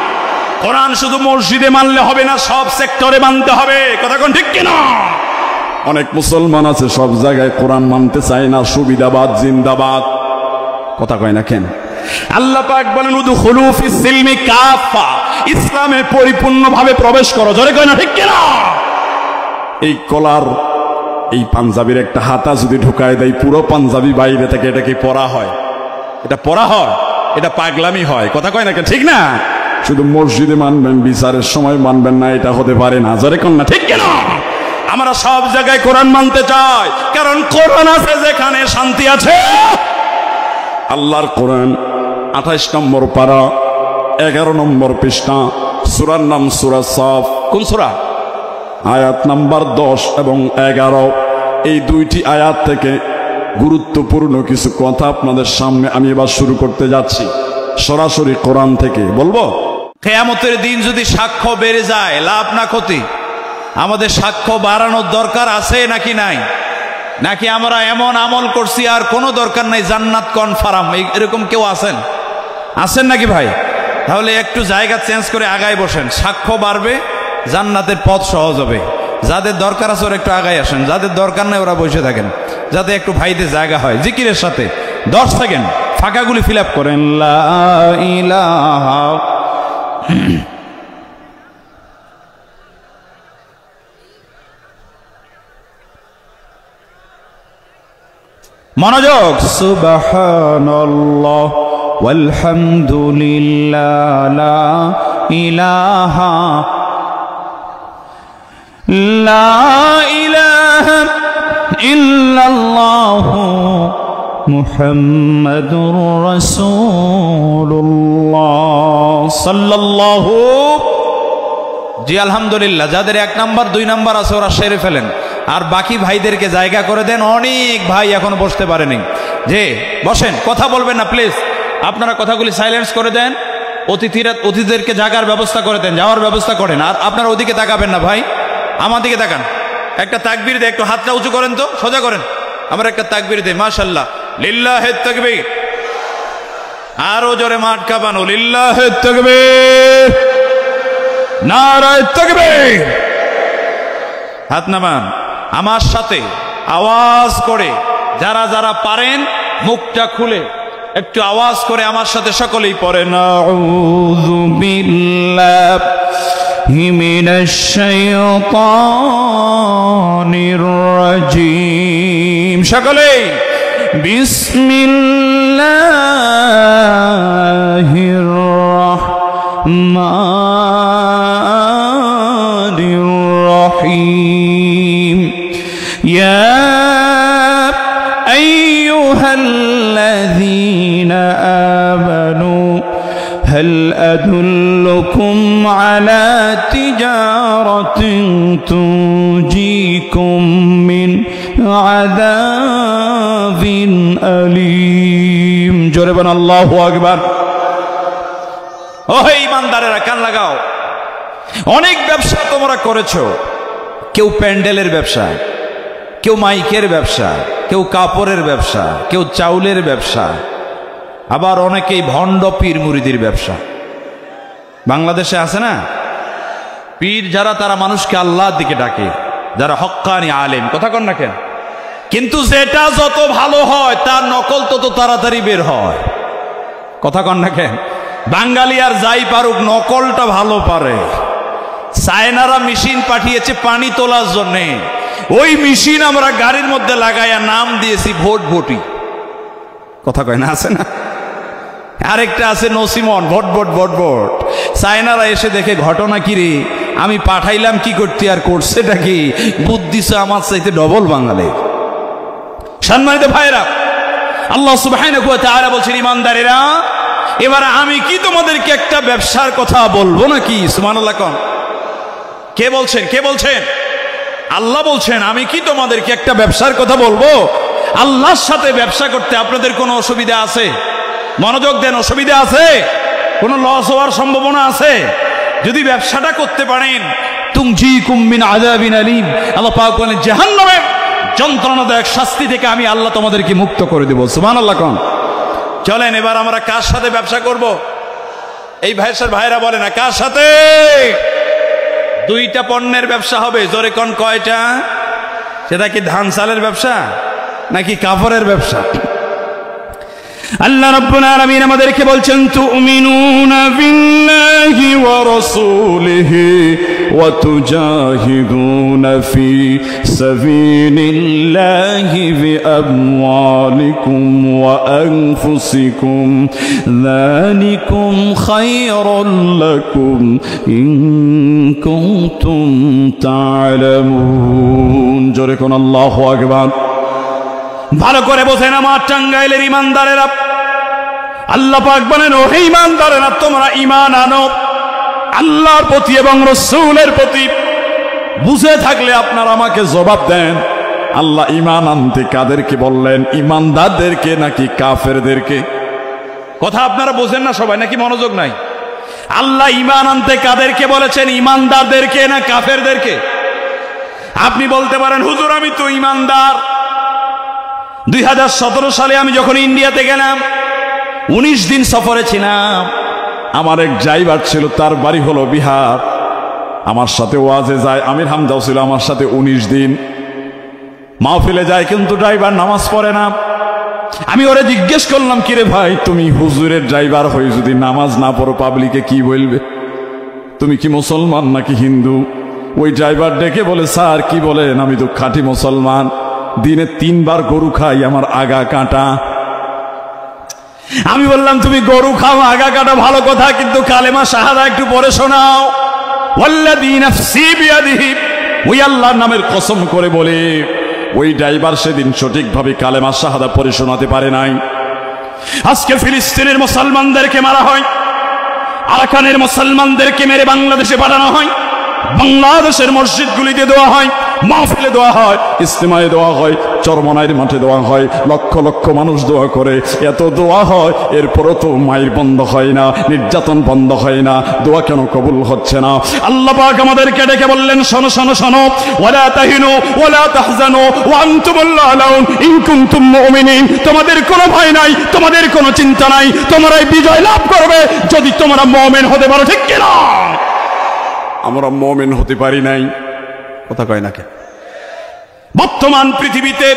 কোরআন শুধু মসজিদে মানলে হবে না, সব সেক্টরে মানতে হবে। কথা কোন ঠিক কিনা? অনেক মুসলমান আছে সব জায়গায় কোরআন মানতে চায় না, সুবিধাবাদ জিন্দাবাদ। কথা কয় না কেন? আল্লাহ পাক বলেন উদখুলু ফিস সিলমি কাফা, ইসলামে পরিপূর্ণভাবে প্রবেশ করো। জোরে কয় না ঠিক কিনা? এই কলার এই পাঞ্জাবির একটা হাতা যদি ঢুকায় দেয়, পুরো পাঞ্জাবি বাইরে থেকে, এটা কি পরা হয়? এটা পড়া হয়? এটা পাগলামি হয়। কথা কয় না কেন? ঠিক না? শুধু মসজিদে মানবেন, বিচারের সময় মানবেন না, এটা হতে পারে না। জোরে কোন না ঠিক কিনা? আমরা সব জায়গায় কোরআন মানতে চাই, কারণ কোরআন আছে যেখানে শান্তি আছে। আল্লাহর কোরআন 28 নম্বর পারা 11 নম্বর পৃষ্ঠা, সূরার নাম সূরা সাফ। কোন সূরা? আয়াত নাম্বার 10 এবং 11। এই দুইটি আয়াত থেকে গুরুত্বপূর্ণ কিছু কথা আপনাদের সামনে আমি এবার শুরু করতে যাচ্ছি, সরাসরি কোরআন থেকে বলবো। কিয়ামতের দিন যদি সাক্ষ্য বেড়ে যায়, লাভ না ক্ষতি? আমাদের সাক্ষ্য বাড়ানোর দরকার আছে নাকি নাই? নাকি আমরা এমন আমল করছি আর কোনো দরকার নাই, জান্নাত কনফার্ম, এরকম কেউ আছেন? আছেন নাকি ভাই? তাহলে একটু জায়গা চেঞ্জ করে আগায় বসেন, সাক্ষ্য বাড়বে, জান্নাতের পথ সহজ হবে। যাদের দরকার আছে ওরা একটু আগায় আসেন, যাদের দরকার নাই ওরা বসে থাকেন, যাতে একটু ভাইদের জায়গা হয়। জিকিরের সাথে 10 সেকেন্ড ফাঁকাগুলি ফিল আপ করেন। লা ইলাহা মনোযোগ। সুবহানাল্লাহ ওয়ালহামদুলিল্লাহ লা ইলাহা ইল্লাল্লাহ মুহাম্মাদুর রাসূলুল্লাহ সাল্লাল্লাহু। জি আলহামদুলিল্লাহ। যাদের 1 নাম্বার 2 নাম্বার আছে ওরা সেরে ফেলেন, আর বাকি ভাইদেরকে জায়গা করে দেন। অনেক ভাই এখনো বসতে পারেনি, যে বসেন, কথা বলবেন না প্লিজ। আপনারা কথাগুলি সাইলেন্স করে দেন। অতিথিদেরকে জায়গার ব্যবস্থা করে দেন, যাওয়ার ব্যবস্থা করেন। আর আপনারা ওদিকে তাকাবেন না ভাই, আমার দিকে তাকান। একটা তাকবীর দেয়, একটু হাতটা উঁচু করেন তো, সোজা করেন। আমরা একটা তাকবীর দেই, মাশাআল্লাহ, লিল্লাহিত তাকবীর। আরো জোরে মাঠ কাঁপানো, লিল্লাহিত তাকবীর, নারায়ে তাকবীর। হাত নামান। আমার সাথে আওয়াজ করে যারা যারা পারেন মুখটা খুলে একটু আওয়াজ করে আমার সাথে সকলেই পড়েন, আউযু বিল্লাহি মিনাশ শাইতানির রাজীম। সকলেই বিসমিল্লাহির রাহমানির রহিম। ইয়া আইয়ুহাল্লাযীনা আমানু হাল আদুল্লুকুম আলা তিজারাতিন তুনজিকুম يذيقكم من عذاب أليم জোরে বলেন আল্লাহু আকবার। ও হে ইমানদারেরা কান লাগাও, অনেক ব্যবসা তোমরা করেছো। কেউ প্যান্ডেলের ব্যবসা, কেউ মাইকের ব্যবসা, কেউ কাপড়ের ব্যবসা, কেউ চাউলের ব্যবসা, আবার অনেকেই ভণ্ড পীর মুরিদির ব্যবসা। বাংলাদেশে আছে না পীর যারা, তারা মানুষকে আল্লাহর দিকে ডাকে, যারা হক্কানি আলেম, কথা কন না কেন? কিন্তু যেটা যত ভালো হয় তার নকল তত তাড়াতাড়ি বের হয়, কথা কন না কেন? বাঙালি আর যাই পারুক নকলটা ভালো পারে। চায়নারা মেশিন পাঠিয়েছে পানি তোলার জন্যে, ওই মেশিন আমরা গাড়ির মধ্যে লাগাইয়া নাম দিয়েছি ভোট ভোটি, কথা কয় না, আছে না? আরেকটা আছে নসিমন, ভোট ভোট ভোট ভোট। চায়নারা এসে দেখে ঘটনা কি রে, আমি পাঠাইলাম কি করতে আর করছেটা কি, বুদ্ধিছে আমার চাইতে ডবল বাঙালি। সম্মানিত ভাইরা, আল্লাহ সুবহানাহু ওয়া তাআলা বলছেন ইমানদারেরা এবার আমি কি তোমাদেরকে একটা ব্যবসার কথা বলবো নাকি? সুবহানাল্লাহ কোন? কে বলছেন? কে বলছেন? আল্লাহ বলছেন আমি কি তোমাদেরকে একটা ব্যবসার কথা বলবো? আল্লাহর সাথে ব্যবসা করতে আপনাদের কোনো অসুবিধা আছে? মনোযোগ দেন, অসুবিধা আছে? কোনো লস হওয়ার সম্ভাবনা আছে? যদি ব্যবসাটা করতে পারেন তুনজিকুম মিন আযাবিন আলীম, আল্লাহ পাক বলেন জাহান্নামের যন্ত্রণাদায়ক শাস্তি থেকে আমি আল্লাহ তোমাদেরকে মুক্ত করে দেব। সুবহানাল্লাহ কোন? চলেন এবার আমরা কার সাথে ব্যবসা করব? এই ভাইরা বলে না কার সাথে? দুইটা পণ্যের ব্যবসা হবে, জোরে কোন কয়টা? সেটা কি ধান চালের ব্যবসা নাকি কাপড়ের ব্যবসা? আল্লাহ রাব্বুল আলামিন আমাদেরকে বলছেন তুমিনুনা বিল্লাহি ওয়া রাসূলিহি ওয়া তুজাহিদুনা ফি সাবিলিল্লাহি বিআমওয়ালিকুম ওয়া আনফুসিকুম যালিকুম খায়রুল লাকুম ইন কুনতুম তা'লামুন। জোরে কোন আল্লাহু আকবার। ভালো করে বোঝেন আমার টাঙ্গাইলের ইমানদারেরা, আল্লাহ পাক বলেন ও হে ইমানদারেরা তোমরা ঈমান আনো আল্লাহর প্রতি এবং রাসূলের প্রতি। বুঝে থাকলে আপনারা আমাকে জবাব দেন, আল্লাহ ঈমান আনতে কাদেরকে বললেন? ঈমানদারদেরকে নাকি কাফেরদেরকে? কথা আপনারা বোঝেন না সবাই, নাকি মনোযোগ নাই? আল্লাহ ঈমান আনতে কাদেরকে বলেছেন? ঈমানদারদেরকে না কাফেরদেরকে? আপনি বলতে পারেন হুজুর আমি তো ঈমানদার। 2017 সালে আমি যখন ইন্ডিয়াতে গেলাম 19 দিন সফরে ছিলাম। আমার এক ড্রাইভার ছিল, তার বাড়ি হলো বিহার, আমার সাথে ওয়াজে যায়, আমির হামদাও ছিল আমার সাথে 19 দিন মাহফিলে যায়, কিন্তু ড্রাইভার নামাজ পড়ে না। আমি ওরে জিজ্ঞেস করলাম কিরে ভাই তুমি হুজুরের ড্রাইভার হয়ে যদি নামাজ না পড়ো পাবলিকে কি বলবে? তুমি কি মুসলমান নাকি হিন্দু? ওই ড্রাইভার ডেকে বলে স্যার কি বলেন, আমি তো খাঁটি মুসলমান, দিনে 3 বার গরু খাই, আমার আগা কাটা। আমি বললাম তুমি গরু খাও আগা কাটা ভালো কথা, কিন্তু কালেমা শাহাদা একটু পড়ে শোনাও। ওয়াল্লাযী নাফসি বিয়াদিহি, ওই আল্লাহর নামের কসম করে বলে ওই ড্রাইভার সেদিন সঠিকভাবে কালেমা শাহাদা পড়ে শোনাতে পারে নাই। আজকে ফিলিস্তিনের মুসলমানদেরকে মারা হয়, আরাকানের মুসলমানদেরকে মেরে বাংলাদেশে পাঠানো হয়, বাংলাদেশের মসজিদগুলিতে দেওয়া হয়, মাহফিলে দেওয়া হয়, ইজতিমায়ে দেওয়া হয়, চরমনাইয়ের মাঠে দেওয়া হয়, লক্ষ লক্ষ মানুষ দোয়া করে, এত দোয়া হয় এরপরও তো মায়ের বন্ধ হয় না, নির্যাতন বন্ধ হয় না, দোয়া কেন কবুল হচ্ছে না? আল্লাহ পাক আমাদেরকে ডেকে বললেন শোনো শোনো শোনো, ওয়ালা তাহিনু ওয়ালা তাহজানু ওয়া আনতুমুল আ'লাউন ইন কুনতুম মুমিনিন। তোমাদের কোনো ভয় নাই, তোমাদের কোনো চিন্তা নাই, তোমরাই বিজয় লাভ করবে যদি তোমরা মুমিন হতে পারো, ঠিক কি না? আমরা মুমিন হতে পারি নাই, কথা কয় না কেন? বর্তমান পৃথিবীতে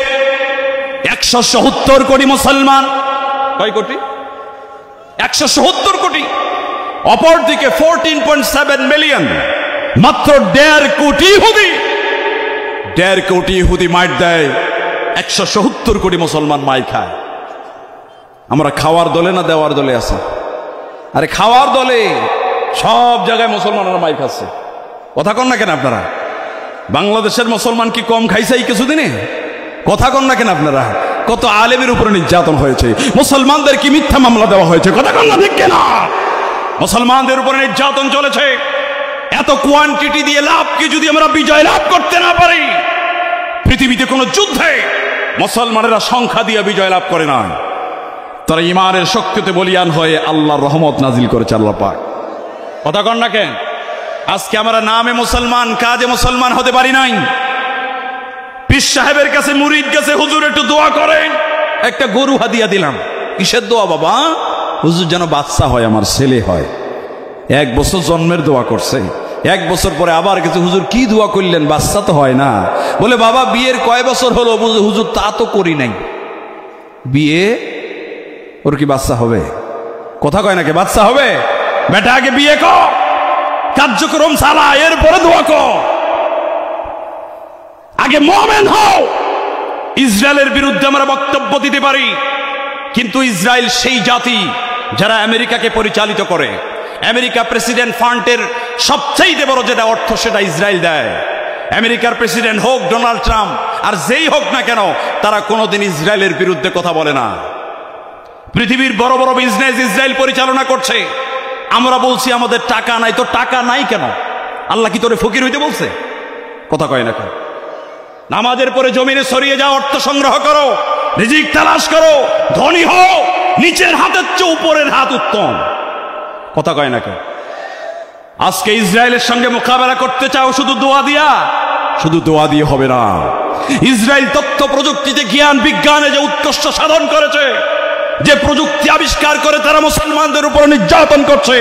170 কোটি মুসলমান, কয় কোটি? 170 কোটি। অপরদিকে 14.7 মিলিয়ন, মাত্র 1.5 কোটি ইহুদি। 1.5 কোটি ইহুদি মাইট দেয়, 170 কোটি মুসলমান মাই খায়। আমরা খাওয়ার দলে না দেওয়ার দলে আছি? আরে খাওয়ার দলে, সব জায়গায় মুসলমানরা মাই খাচ্ছে, কথা কন না কেন আপনারা? বাংলাদেশের মুসলমান কি কম খাইছে এই কিছুদিনে? কথা কন না কেন আপনারা? কত আলেমের উপরে নির্যাতন হয়েছে, মুসলমানদের কি মিথ্যা মামলা দেওয়া হয়েছে, কথা কন না ঠিক কিনা? মুসলমানদের উপরে নির্যাতন চলেছে। এত কোয়ান্টিটি দিয়ে লাভ কি যদি আমরা বিজয় লাভ করতে না পারি? পৃথিবীতে কোনো যুদ্ধে মুসলমানেরা সংখ্যা দিয়ে বিজয় লাভ করে না, তারা ইমানের শক্তিতে বলিয়ান হয়ে আল্লাহর রহমত নাজিল করেছে আল্লাহ পাক। কথা কন না কেন? আজকে আমরা নামে মুসলমান, কাজে মুসলমান হতে পারি নাই। পীর সাহেবের কাছে মুরিদ গেছে, হুজুর একটু দোয়া করেন, একটা গরু হাদিয়া দিলাম। কিসের দোয়া বাবা? হুজুর যেন বাচ্চা হয়, আমার ছেলে হয়। 1 বছর জন্মের দোয়া করছে, 1 বছর পরে আবার কিছু, হুজুর কি দোয়া করলেন? বাচ্চা তো হয় না। বলে বাবা বিয়ের কয় বছর হলো? হুজুর তা তো করি নাই। বিয়ে ওর কি বাচ্চা হবে? কথা কয় নাকি বাচ্চা হবে? বেটা আগে বিয়ে কর, কার্যক্রম চালা, এরপরে দোয়া কর, আগে মুমিন হও। ইসরায়েলের বিরুদ্ধে আমরা বক্তব্য দিতে পারি, কিন্তু ইসরায়েল সেই জাতি যারা আমেরিকাকে পরিচালিত করে। আমেরিকা প্রেসিডেন্ট ফান্ডের সবচেয়ে বড় যেটা অর্থ সেটা ইসরায়েল দেয়। আমেরিকার প্রেসিডেন্ট হোক ডোনাল্ড ট্রাম্প আর যেই হোক না কেন, তারা কোনোদিন ইসরায়েলের বিরুদ্ধে কথা বলে না। পৃথিবীর বড় বড় বিজনেস ইসরায়েল পরিচালনা করছে। আমরা বলছি আমাদের টাকা নাই, তো টাকা নাই কেন? আল্লাহ কি তোরে ফকির হইতে বলছে? কথা কয় না কেন? নামাজের পরে জমিনে ছড়িয়ে যাও, অর্থ সংগ্রহ করো, রিজিক তালাশ করো, ধনী হও। নিচের হাতের চেয়ে উপরের হাত উত্তম। কথা কয় না কেন? আজকে ইসরায়েলের সঙ্গে মোকাবেলা করতে চাও শুধু দোয়া দিয়া? শুধু দোয়া দিয়ে হবে না। ইসরায়েল তথ্য প্রযুক্তিতে, জ্ঞান বিজ্ঞানে যে উৎকর্ষ সাধন করেছে, যে প্রযুক্তি আবিষ্কার করে তারা মুসলমানদের উপর নির্যাতন করছে।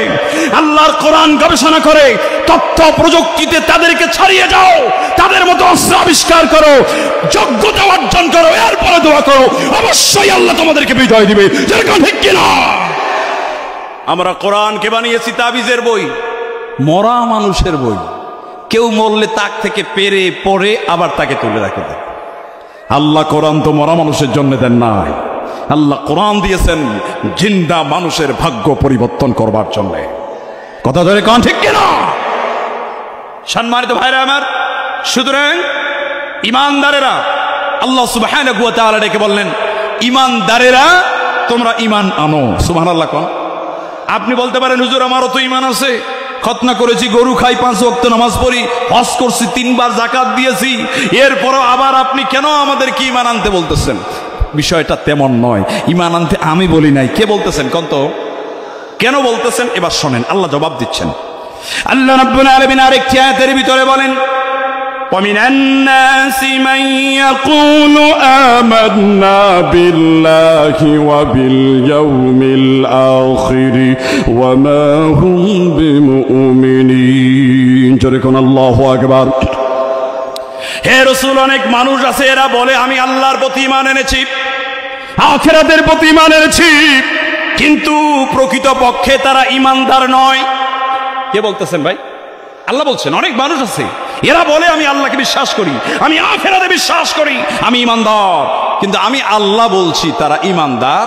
আল্লাহর কোরআন গবেষণা করে তথ্য প্রযুক্তিতে তাদেরকে ছাড়িয়ে যাও, তাদের মতো অস্ত্র আবিষ্কার করো, যোগ্যতা অর্জন করো, এরপরে দোয়া করো, অবশ্যই আল্লাহ তোমাদেরকে বিজয় দিবে। যেরকম ঠিক কিনা? আমরা কোরআনকে বানিয়েছি তাবিজের বই, মরা মানুষের বই। কেউ মরলে তাক থেকে পেরে পড়ে আবার তাকে তুলে রাখে দেয়। আল্লাহ কোরআন তো মরা মানুষের জন্য দেন নাই, আল্লাহ কোরআন দিয়েছেন জিন্দা মানুষের ভাগ্য পরিবর্তন করবার জন্য। কথা ধরে কোন ঠিক কিনা? সম্মানিত ভাইরা আমার, সুতরাং ইমানদারেরা, আল্লাহ সুবহানাহু ওয়া তাআলা ডেকে বললেন, ইমানদারেরা তোমরা ইমান আনো। সুবহানাল্লাহ কোন? আপনি বলতে পারেন হুজুর আমারও তো ইমান আছে, খতনা করেছি, গরু খাই, 5 ওয়াক্ত নামাজ পড়ি, হজ করছি, 3 বার যাকাত দিয়েছি, এরপরও আবার আপনি কেন আমাদের কি ইমান আনতে বলতেছেন? বিষয়টা তেমন নয়। ইমান আনতে আমি বলি নাই, কে বলতেছেন কোন তো? কেন বলতেছেন এবার শোনেন, আল্লাহ জবাব দিচ্ছেন। আল্লাহ রাব্বুল আলামিন আরেকটি আয়াতের ভিতরে বলেন, ومن الناس من يقول آمنا بالله وباليوم الآخر وما هم بمؤمنين। جركن الله أكبر। হে রাসূল, অনেক মানুষ আছে এরা বলে আমি আল্লাহর প্রতি ঈমান এনেছি, আখিরাতের প্রতি ঈমান এনেছি, কিন্তু প্রকৃত পক্ষে তারা ঈমানদার নয়। কে বলতেছেন ভাই? আল্লাহ বলছেন অনেক মানুষ আছে এরা বলে আমি আল্লাহকে বিশ্বাস করি, আমি আখিরাতে বিশ্বাস করি, আমি ঈমানদার, কিন্তু আমি আল্লাহ বলছি তারা ঈমানদার।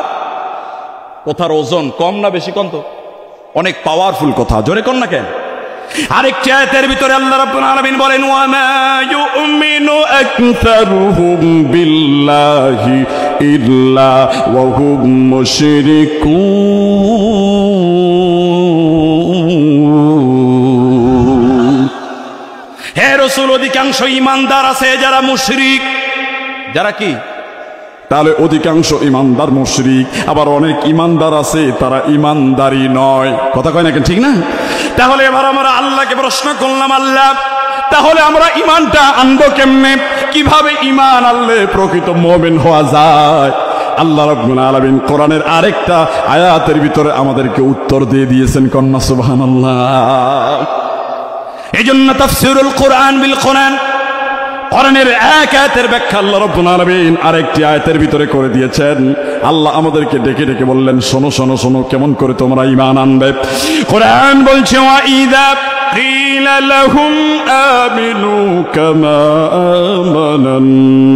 কথার ওজন কম না বেশি? কোন তো অনেক পাওয়ারফুল কথা, জোরে কোন না কেন? আরেকটি আয়াতের ভিতরে আল্লাহ রাব্বুল আলামিন বলেন, ওয়া মা ইউমিনু আকসারুহুম বিল্লাহি ইল্লা ওয়া হুম মুশরিকুন। হে রাসূল, অধিকাংশ ঈমানদার আছে যারা মুশরিক। যারা কি? তাহলে অধিকাংশ ইমানদার মুশরিক, আবার অনেক ইমানদার আছে তারা ইমানদারি নয়। কথা কয় না কেন? ঠিক না? তাহলে এবার আমরা আল্লাহকে প্রশ্ন করলাম, আল্লাহ তাহলে আমরা ইমানটা আনবো কেমনে? কিভাবে ইমান আনলে প্রকৃত মুমিন হওয়া যায়? আল্লাহ রাব্বুল আলামিন কোরআনের আরেকটা আয়াতের ভিতরে আমাদেরকে উত্তর দিয়ে দিয়েছেন। কন্যা সুবহানাল্লাহ। এজন্য তাফসীরুল কোরআন বিল কোরআন, কোরআনের এক আয়াতের ব্যাখ্যা আল্লাহ রাব্বুল আলামিন আরেকটি আয়াতের ভিতরে করে দিয়েছেন। আল্লাহ আমাদেরকে ডেকে ডেকে বললেন, শোনো শোনো শোনো, কেমন করে তোমরা ঈমান আনবে। কোরআন বলছে, ওয়া ইযা কিলা লাহুম আমিনু কামা আমানান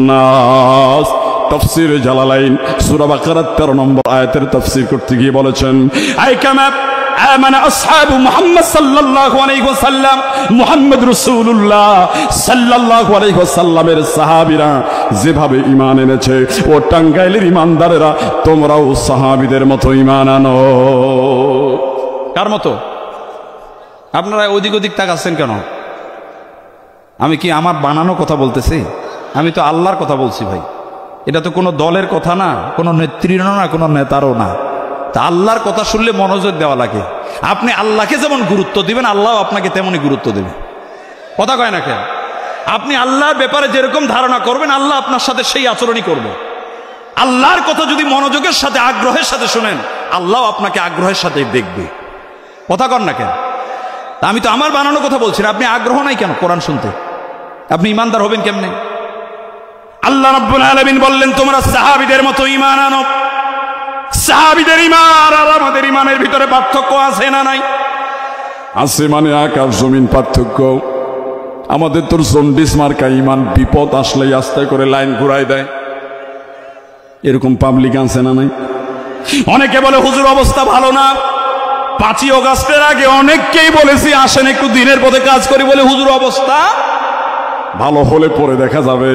নাস। তাফসীরে জালালাইন সূরা বাকারার 13 নম্বর আয়াতের তাফসীর করতে গিয়ে বলেছেন, আই কামা আমানা আসহাবু মুহাম্মদ সাল্লাল্লাহু আলাইহি ওয়াসাল্লাম, মুহাম্মদ রাসূলুল্লাহ সাল্লাল্লাহু আলাইহি ওয়াসাল্লামের সাহাবীরা যেভাবে ঈমান এনেছে, ও টাঙ্গাইলের ঈমানদারেরা তোমরাও সাহাবীদের মতো ঈমান আনো। কার মতো? আপনারা ওদিক ওদিক তাকাচ্ছেন কেন? আমি কি আমার বানানো কথা বলতেছি? আমি তো আল্লাহর কথা বলছি ভাই, এটা তো কোনো দলের কথা না, কোনো নেতৃত্ব না, কোনো নেতারও না। তা আল্লাহর কথা শুনলে মনোযোগ দেওয়া লাগে। আপনি আল্লাহকে যেমন গুরুত্ব দিবেন, আল্লাহ আপনাকে তেমনই গুরুত্ব দেবে। কথা কয় না কেন? আপনি আল্লাহর ব্যাপারে যেরকম ধারণা করবেন, আল্লাহ আপনার সাথে সেই আচরণই করবে। আল্লাহর কথা যদি মনোযোগের সাথে, আগ্রহের সাথে শুনেন, আল্লাহ আপনাকে আগ্রহের সাথে দেখবে। কথা কন না কেন? আমি তো আমার বানানো কথা বলছি না। আপনি আগ্রহ নাই কেন কোরআন শুনতে? আপনি ইমানদার হবেন কেমনে? আল্লাহ রাব্বুল আলামিন বললেন, তোমরা সাহাবীদের মতো ঈমান আনো। সাহাবীদের ঈমান আর আমাদের ঈমানের ভিতরে পার্থক্য আছে না নাই? আছে, মানে আকাশ জমিন পার্থক্য। আমাদের তোর জন্ডিস মার্কা ঈমান, বিপদ আসলেই আস্তে করে লাইন ঘুরাই দেয়, এরকম পাবলিক আছে না নাই? অনেকে বলে হুজুর অবস্থা ভালো না। 5ই আগস্টের আগে অনেককেই বলেছি আসেন একটু দিনের পথে কাজ করি, বলে হুজুর অবস্থা ভালো হলে পরে দেখা যাবে।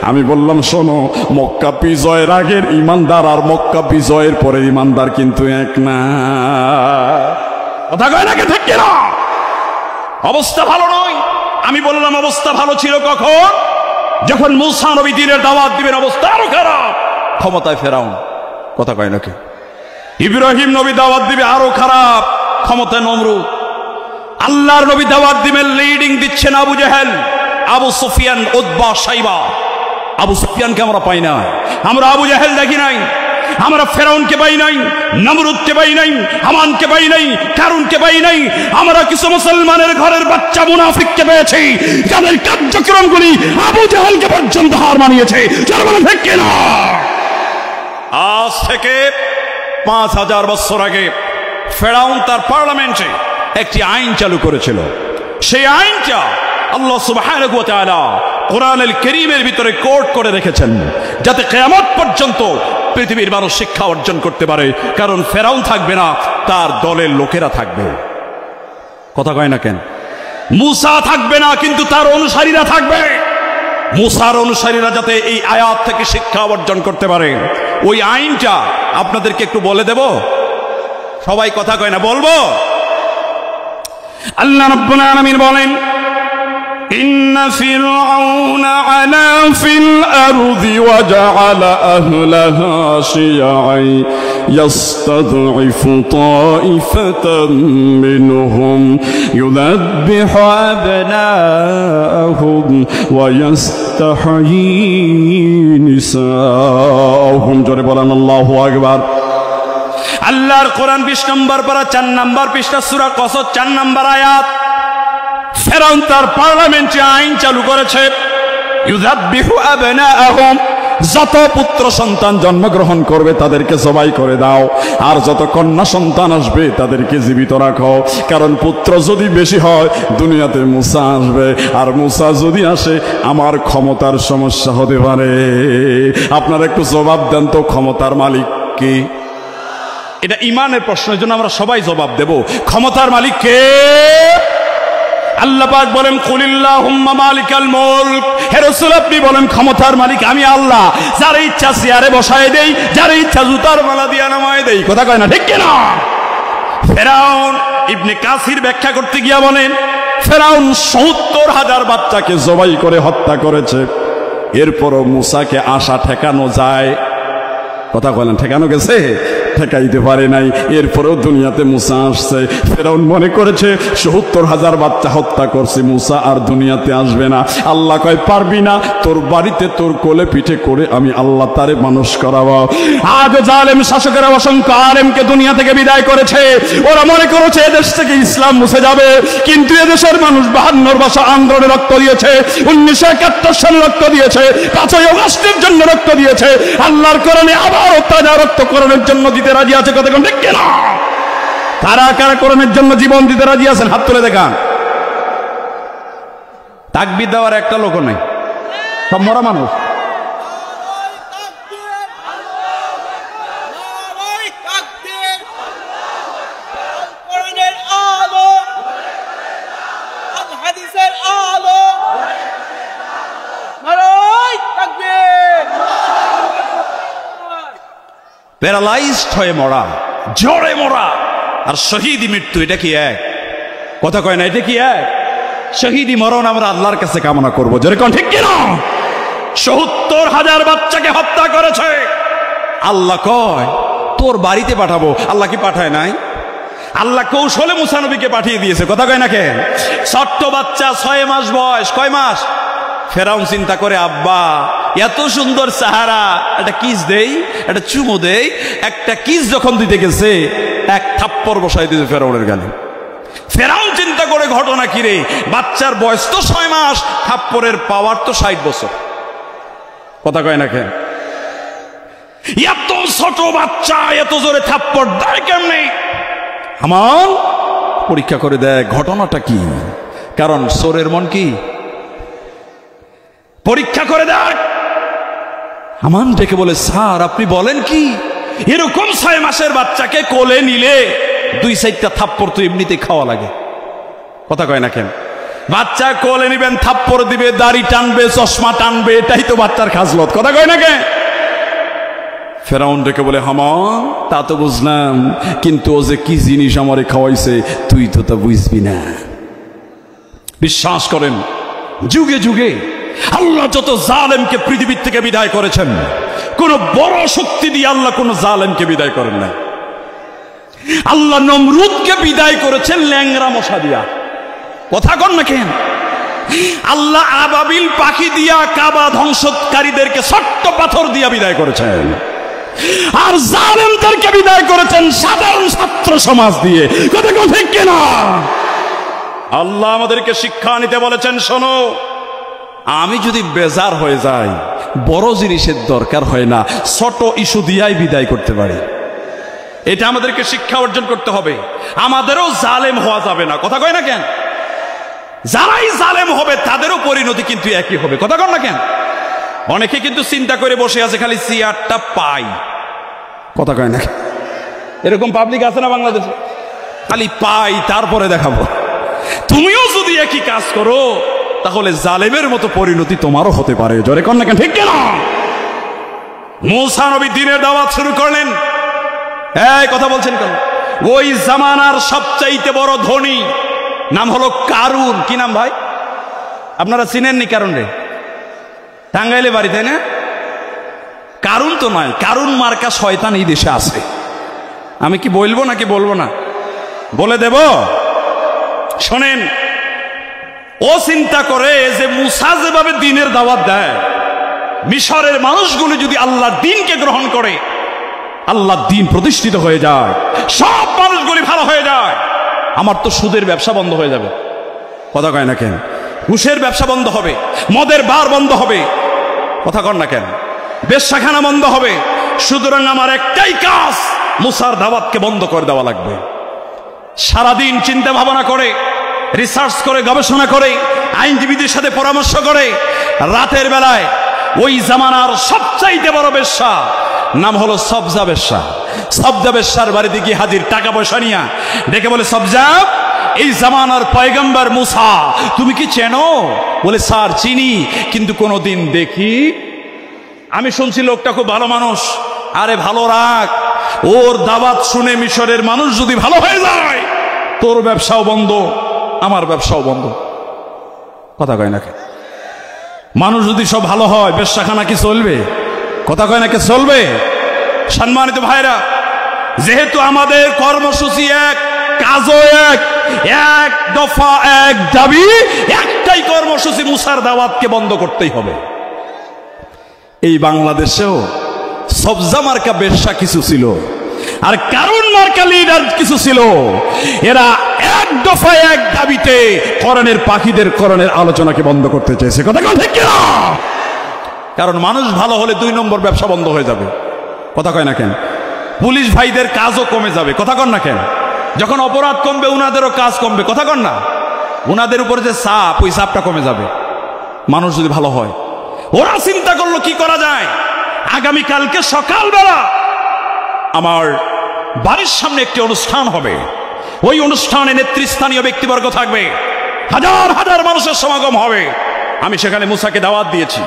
আমি বললাম শোনো, মক্কা বিজয়ের আগের ইমানদার আর মক্কা বিজয়ের পরে ইমানদার কিন্তু এক না। কথা কয় না কে? ঠিক কিনা? অবস্থা ভালো নয়। আমি বললাম অবস্থা ভালো ছিল কখন? যখন মূসা নবী দ্বীনের দাওয়াত দিবেন, অবস্থা আরো খারাপ, ক্ষমতায় ফেরাউন। কথা কয় না কে? ইব্রাহিম নবী দাওয়াত দিবে, আরো খারাপ, ক্ষমতায় নমরুদ। আল্লাহর নবী দাওয়াত দিবেন, লিডিং দিচ্ছেন আবু জেহেল, আবু সুফিয়ান, উতবা, সাইবা। আবু সুফিয়ানকে আমরা পাই না, আমরা আবু জেহেল দেখি নাই, আমরা ফেরাউনকে পাই নাই, নমরুদকে পাই নাই, হামানকে পাই নাই, কারুনকে পাই নাই। আমরা কিছু মুসলমানের ঘরের বাচ্চা মুনাফিককে পেয়েছি, যাদের কার্যক্রমগুলি আবু জেহেলকে পর্যন্ত হার মানিয়েছে। যারা বলে ঠিক কিনা? আজ থেকে 5000 বছর আগে ফেরাউন তার পার্লামেন্টে একটি আইন চালু করেছিল। সেই আইনটা আল্লাহ সুবহানাহু ওয়া তাআলা কোরআনুল কারীমের ভিতরে কোট করে রেখেছেন, যাতে কিয়ামত পর্যন্ত পৃথিবীর মানুষ শিক্ষা অর্জন করতে পারে। কারণ ফেরাউন থাকবে না, তার দলের লোকেরা থাকবে। কথা কয় না কেন? মূসা থাকবে না, কিন্তু তার অনুসারীরা থাকবে। মূসার অনুসারীরা যাতে এই আয়াত থেকে শিক্ষা অর্জন করতে পারে, ওই আইনটা আপনাদেরকে একটু বলে দেব। সবাই কথা কয় না, বলবো। আল্লাহ রাব্বুল আলামিন বলেন, ইন্না ফিরআউনা আলা ফিল আরদি ওয়া জাআলা আহলাহা শিয়াআন ইয়াস্তাদঈফু তাঈফাতাম মিনহুম ইউযাব্বিহু আবনাআহুম ওয়া ইয়াস্তাহয়ী নিসাআহুম। জোরে বলেন আল্লাহু আকবার। আল্লাহর কোরআন 20 নম্বর পারা 4 নম্বর পৃষ্ঠা সূরা কসস 4 নম্বর আয়াত। ফেরাউন তার পার্লামেন্টে আইন চালু করেছে, ইউযাব্বিহু আবনাআহুম, যত পুত্র সন্তান জন্মগ্রহণ করবে তাদেরকে জবাই করে দাও, আর যত কন্যা সন্তান আসবে তাদেরকে জীবিত রাখো। কারণ পুত্র যদি বেশি হয় দুনিয়াতে মূসা আসবে, আর মূসা যদি আসে আমার ক্ষমতার সমস্যা হতে পারে। আপনারা একটু জবাব দেন তো, ক্ষমতার মালিক কে? এটা ইমানের প্রশ্ন, এর জন্য আমরা সবাই জবাব দেব। ক্ষমতার মালিক কে? আল্লাহ পাক বলেন, কুলিল্লাহুম্মা মালিকাল মুলক। হে রাসূল, আপনি বলেন ক্ষমতার মালিক আমি আল্লাহ, যার ইচ্ছা চেয়ারে বসায় দেই, যার ইচ্ছা জুতার মালা দিয়ে নামায় দেই। কথা কয় না ঠিক কিনা? ফেরাউন ইবনে কাসির ব্যাখ্যা করতে গিয়া বলেন, ফেরাউন ৭০,০০০ বাচ্চাকে জবাই করে হত্যা করেছে, এরপরও মূসাকে আশা ঠেকানো যায়? কথা বলেন, ঠেকানো গেছে? ঠেকাইতে পারে নাই। এরপরেও দুনিয়াতে মূসা আসছে। ফেরাউন মনে করেছে ৭০,০০০ বাচ্চা হত্যা করছে, মূসা আর দুনিয়াতে আসবে না। আল্লাহ কয়, পারবি না, তোর বাড়িতে তোর কোলে পিঠে করে আমি আল্লাহ তারে মানুষ করাবো। আজ জালেম শাসকেরা অসংখ্য আলেমকে দুনিয়া থেকে বিদায় করেছে। ওরা মনে করেছে এদেশ থেকে ইসলাম মুছে যাবে, কিন্তু এদেশের মানুষ ৫২ বছর আন্দোলনে রক্ত দিয়েছে, ১৯৭১ সালে রক্ত দিয়েছে, ৫ই আগস্টের জন্য রক্ত দিয়েছে। আল্লাহর কোরআনে আবারও তাজা রক্তকরণের জন্য দিতে রাজি আছে। কথা ঠিক কিনা? কারা কারা কোরআনের জন্য জীবন দিতে রাজি আছেন? হাত তুলে দেখান। তাকবীর দেওয়ার একটা লোক নাই, সব মরা মানুষ। প্যারালাইজড হয়ে মরা, জ্বরে মরা আর শহীদি মৃত্যু, এটা কি এক? কথা কয় না, এটা কি এক? শহীদি মরণ আমরা আল্লাহর কাছে কামনা করবো, যেরকম ঠিক কিনা? ৭০,০০০ বাচ্চাকে হত্যা করেছে। আল্লাহ কয় তোর বাড়িতে পাঠাবো, আল্লাহ কি পাঠায় নাই? আল্লাহ কৌশলে মুসা নবীকে পাঠিয়ে দিয়েছে, কথা কয় না কেন? ছোট্ট বাচ্চা 6 মাস বয়স, কয় মাস? ফেরাউন চিন্তা করে আব্বা এত সুন্দর চেহারা, একটা কিস দেই, একটা চুমো দেই। একটা কিস যখন দিতে গেছে এক থাপ্পড় বসাই দিয়েছে ফেরাউনের গালে। ফেরাউন চিন্তা করে ঘটনা কি রে, বাচ্চার বয়স তো 6 মাস, থাপ্পড়ের পাওয়ার তো 60 বছর, কথা কয় না কেন? এত ছোট বাচ্চা এত জোরে থাপ্পড় দেয় কেমনে? আমার পরীক্ষা করে দেয় ঘটনাটা কি, কারণ চোরের মন কি পরীক্ষা করে দেয়। আমান ডেকে বলে স্যার আপনি বলেন কি, এরকম 6 মাসের বাচ্চাকে কোলে নিলে 2-4টা থাপ্পড় তো এমনিতে খাওয়া লাগে, কথা কয় না কেন? বাচ্চা কোলে নিবেন, থাপ্পড় দিবে, দাড়ি টানবে, চশমা টানবে, এটাই তো বাচ্চার খাজলত, কথা কয় না কেন? ফেরাউন ডেকে বলে হামান তা তো বুঝলাম, কিন্তু ও যে কি জিনিস আমারে খাওয়াইছে তুই তো তা বুঝবি না। বিশ্বাস করেন যুগে যুগে আল্লাহ যত জালেমকে পৃথিবীর থেকে বিদায় করেছেন, কোন বড় শক্তি দিয়ে আল্লাহ কোন জালেমকে বিদায় করেন না। আল্লাহ নমরুদকে বিদায় করেছেন ল্যাংরা মশা দিয়া, কথা কন না কেন? আল্লাহ আবাবিল পাখি দিয়া কাবা ধ্বংসকারীদেরকে ছোট্ট পাথর দিয়া বিদায় করেছেন, আর জালেমদেরকে বিদায় করেছেন সাধারণ ছাত্র সমাজ দিয়ে, কথা কোন ঠিক কিনা? আল্লাহ আমাদেরকে শিক্ষা নিতে বলেছেন, শোনো আমি যদি বেজার হয়ে যাই বড় জিনিসের দরকার হয় না, ছোট ইস্যু দিয়াই বিদায় করতে পারি। এটা আমাদেরকে শিক্ষা অর্জন করতে হবে। আমাদেরও জালেম হওয়া যাবে না, কথা কয় না কেন? যারাই জালেম হবে তাদেরও পরিণতি কিন্তু একই হবে, কথা কয় না কেন? অনেকে কিন্তু চিন্তা করে বসে আছে খালি চেয়ারটা পাই, কথা কয় না? এরকম পাবলিক আছে না বাংলাদেশে? খালি পাই তারপরে দেখাবো। তুমিও যদি একই কাজ করো তাহলে জালেমের মতো পরিণতি তোমারও হতে পারে, জোরে কন না কেন, ঠিক কিনা? মুসা নবী দ্বীনের দাওয়াত শুরু করলেন। এই কথা বলছেন কেন? ওই জামানার সবচাইতে বড় ধনী নাম হলো কারুন। কি নাম ভাই? আপনারা চিনেননি কারুন রে? টাঙ্গাইলে বাড়ি, তাই না? কারুন তো নয়, কারুন মার্কা শয়তান এই দেশে আছে। আমি কি বলবো নাকি বলবো না? বলে দেব, শোনেন। ও চিন্তা করে যে মুসা যেভাবে দ্বীনের দাওয়াত দেয়, মিশরের মানুষগুলো যদি আল্লাহর দ্বীনকে গ্রহণ করে আল্লাহর দ্বীন প্রতিষ্ঠিত হয়ে যায়, সব মানুষগুলি ভালো হয়ে যায়, আমার তো সুদের ব্যবসা বন্ধ হয়ে যাবে, কথা কয় না কেন? ঘুষের ব্যবসা বন্ধ হবে, মদের বার বন্ধ হবে, কথা কন না কেন? বেশ্যাখানা বন্ধ হবে। সুতরাং আমার একটাই কাজ, মুসার দাওয়াতকে বন্ধ করে দেওয়া লাগবে। সারাদিন চিন্তা ভাবনা করে, রিসার্চ করে, গবেষণা করে, আইনজীবীদের সাথে পরামর্শ করে, রাতের বেলায় ওই জামানার সবচাইতে বড় বেশ্যা নাম হলো সবজা বেশ্যা। সবজা বেশ্যার বাড়িতে গিয়ে হাজির, টাকা পয়সা নিয়া ডেকে বলে, সবজা এই জামানার পয়গম্বর মুসা তুমি কি চেনো? বলে স্যার চিনি, কিন্তু কোনোদিন দেখি। আমি শুনছি লোকটা খুব ভালো মানুষ। আরে ভালো রাখ, ওর দাওয়াত শুনে মিশরের মানুষ যদি ভালো হয়ে যায় তোর ব্যবসাও বন্ধ, আমার ব্যবসাও বন্ধ, কথা কয় নাকি? মানুষ যদি সব ভালো হয় বেশ্যাখানা কি চলবে? কথা কয় নাকি চলবে? সম্মানিত ভাইরা, যেহেতু আমাদের কর্মসূচি এক, কাজও এক, এক দফা এক দাবি, একটাই কর্মসূচি, মুসার দাওয়াতকে বন্ধ করতেই হবে। এই বাংলাদেশেও সবজা মার্কা বেশ্যা কিছু ছিল, আর কারুন মার্কা লিডার কিছু ছিল। এরা এক দফা এক দাবিতে কোরআনের পাখিদের কোরআনের আলোচনাকে বন্ধ করতে চেয়েছে, কথা ঠিক কিনা? কারণ মানুষ ভালো হলে 2 নম্বর ব্যবসা বন্ধ হয়ে যাবে, কথা কয় না কেন? পুলিশ ভাইদের কাজও কমে যাবে, কথা কন না কেন? যখন অপরাধ কমবে উনাদেরও কাজ কমবে, কথা কন না? উনাদের উপরে যে চাপ, ওই চাপটা কমে যাবে মানুষ যদি ভালো হয়। ওরা চিন্তা করলো কি করা যায়। আগামীকালকে সকালবেলা আমার বাড়ির সামনে একটি অনুষ্ঠান হবে, ওই অনুষ্ঠানে নেতৃস্থানীয় ব্যক্তিবর্গ থাকবে, হাজার হাজার মানুষের সমাগম হবে। আমি সেখানে মুসাকে দাওয়াত দিয়েছি,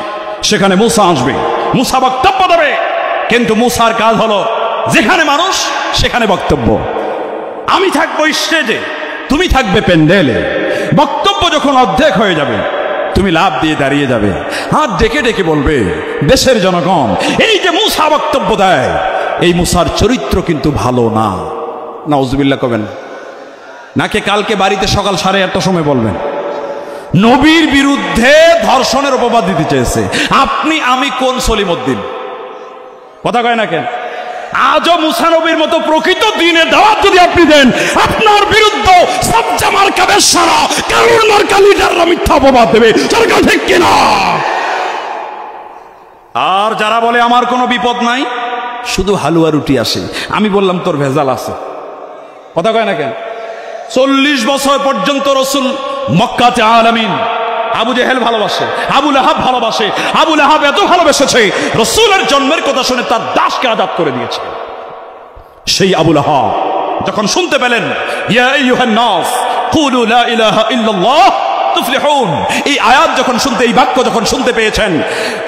সেখানে মুসা আসবে, মুসা বক্তব্য দেবে। কিন্তু মুসার কাজ হলো যেখানে মানুষ সেখানে বক্তব্য। আমি থাকবো স্টেজে, তুমি থাকবে প্যান্ডেলে। বক্তব্য যখন অর্ধেক হয়ে যাবে তুমি লাভ দিয়ে দাঁড়িয়ে যাবে, হাত ডেকে ডেকে বলবে, দেশের জনগণ, এই যে মুসা বক্তব্য দেয়, এই মুসার চরিত্র কিন্তু ভালো না। নাউজুবিল্লাহ কবেন নাকি কালকে বাড়িতে সকাল 8:30টার সময় বলবেন নবীর বিরুদ্ধে ধর্ষণের অপবাদ দিতে চেয়েছে। আপনি আমি কোন সলিমউদ্দিন? কথা কয় না কেন? আজও মুসা নবীর মতো প্রকৃত দ্বীনের দাওয়াত যদি আপনি দেন, আপনার বিরুদ্ধে সবচেয়ে মার্কা বেশরা কারুর মার্কা লিডাররা মিথ্যা অপবাদ দেবে। সরকার ঠিক কিনা? আর যারা বলে আমার কোনো বিপদ নাই, শুধু হালুয়া রুটি আসে, আমি বললাম তোর ভেজাল আছে। কথা কয় না কেন? 40 বছর পর্যন্ত রাসূল মক্কাতে আলামিন আবু জেহেল ভালোবাসে, আবু লাহাব ভালোবাসে। আবু লাহাব এত ভালোবেসেছে, রাসূলের জন্মের কথা শুনে তার দাসকে আজাদ করে দিয়েছে। সেই আবু লাহাব যখন শুনতে পেলেন ইয়া আইয়ুহান নাস কুলু লা ইলাহা ইল্লাল্লাহ তুফলিহুন, এই আয়াত যখন শুনতে, এই বাক্য যখন শুনতে পেয়েছেন,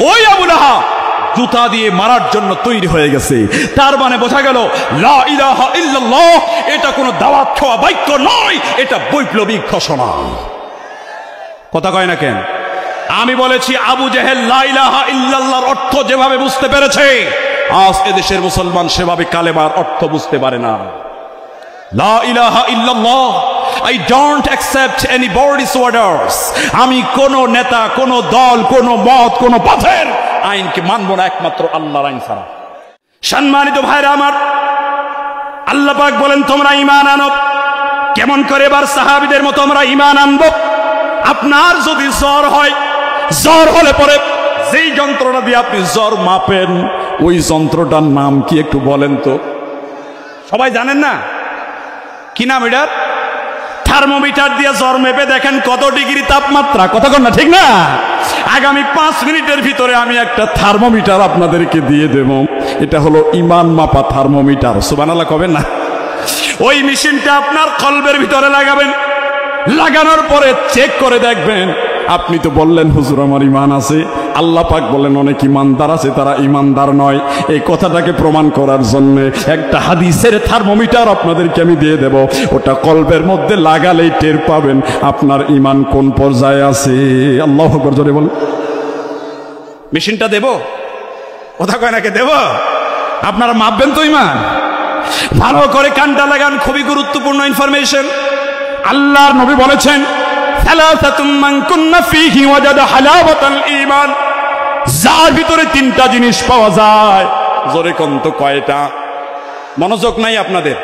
ওই আবু লাহাব জুতা দিয়ে মারার জন্য তৈরি হয়ে গেছে। তার মানে বোঝা গেল লা ইলাহা ইল্লাল্লাহ এটা কোনো দাওয়াত খাওয়া বাক্য নয়, এটা বৈপ্লবিক ঘোষণা। কথা কয় না কেন? আমি বলেছি আবু জেহেল লা ইলাহা ইল্লাল্লাহর অর্থ যেভাবে বুঝতে পেরেছে, আজ এদেশের মুসলমান সেভাবে কালেমার অর্থ বুঝতে পারে না। লা ইলাহা ইল্লাল্লাহ, I don't accept anybody's orders. আমি কোন নেতা, কোন দল, কোন মত, কোন পথের আইনকে মানব না একমাত্র আল্লাহর আইন ছাড়া। সম্মানিত ভাইরা আমার, আল্লাহ পাক বলেন তোমরা ঈমান আনো। কেমন করে এবার সাহাবীদের মতো আমরা ঈমান আনবো? আপনার যদি জ্বর হয়, জ্বর হলে পরে যেই যন্ত্রটা দিয়ে আপনি জ্বর মাপেন, ওই যন্ত্রটার নাম কি একটু বলেন তো? সবাই জানেন না? কি নাম এটার? থার্মোমিটার দিয়ে জ্বর মেপে দেখেন কত ডিগ্রি তাপমাত্রা। কথা কন না, ঠিক না? আগামী 5 মিনিটের ভিতরে আমি একটা থার্মোমিটার আপনাদেরকে দিয়ে দেব। এটা হলো ঈমান মাপা থার্মোমিটার। সুবহানাল্লাহ কবেন না? ওই মেশিনটা আপনার কলবের ভিতরে লাগাবেন, লাগানোর পরে চেক করে দেখবেন। আপনি তো বললেন হুজুর আমার ঈমান আছে, আল্লাহ পাক বলেন অনেক ঈমানদার আছে, তারা ঈমানদার নয়। এই কথাটাকে প্রমাণ করার জন্য একটা হাদিসের থার্মোমিটার আপনাদেরকে আমি দিয়ে দেব। ওটা কলবের মধ্যে লাগালেই টের পাবেন আপনার ঈমান কোন পর্যায়ে আছে। আল্লাহু আকবার জোরে বল। মেশিনটা দেব? কথা কয় নাকি দেব? আপনারা মাপবেন তো ঈমান। ভালো করে কানটা লাগান, খুবই গুরুত্বপূর্ণ ইনফরমেশন। আল্লাহর নবী বলেছেন সালাসাতুম মান কুন্না ফীহি ওয়াজাদা হালাওয়াতাল ঈমান, যার ভিতরে 3টা জিনিস পাওয়া যায়। জোরে কোন তো কয়টা? মনোযোগ নাই আপনাদের?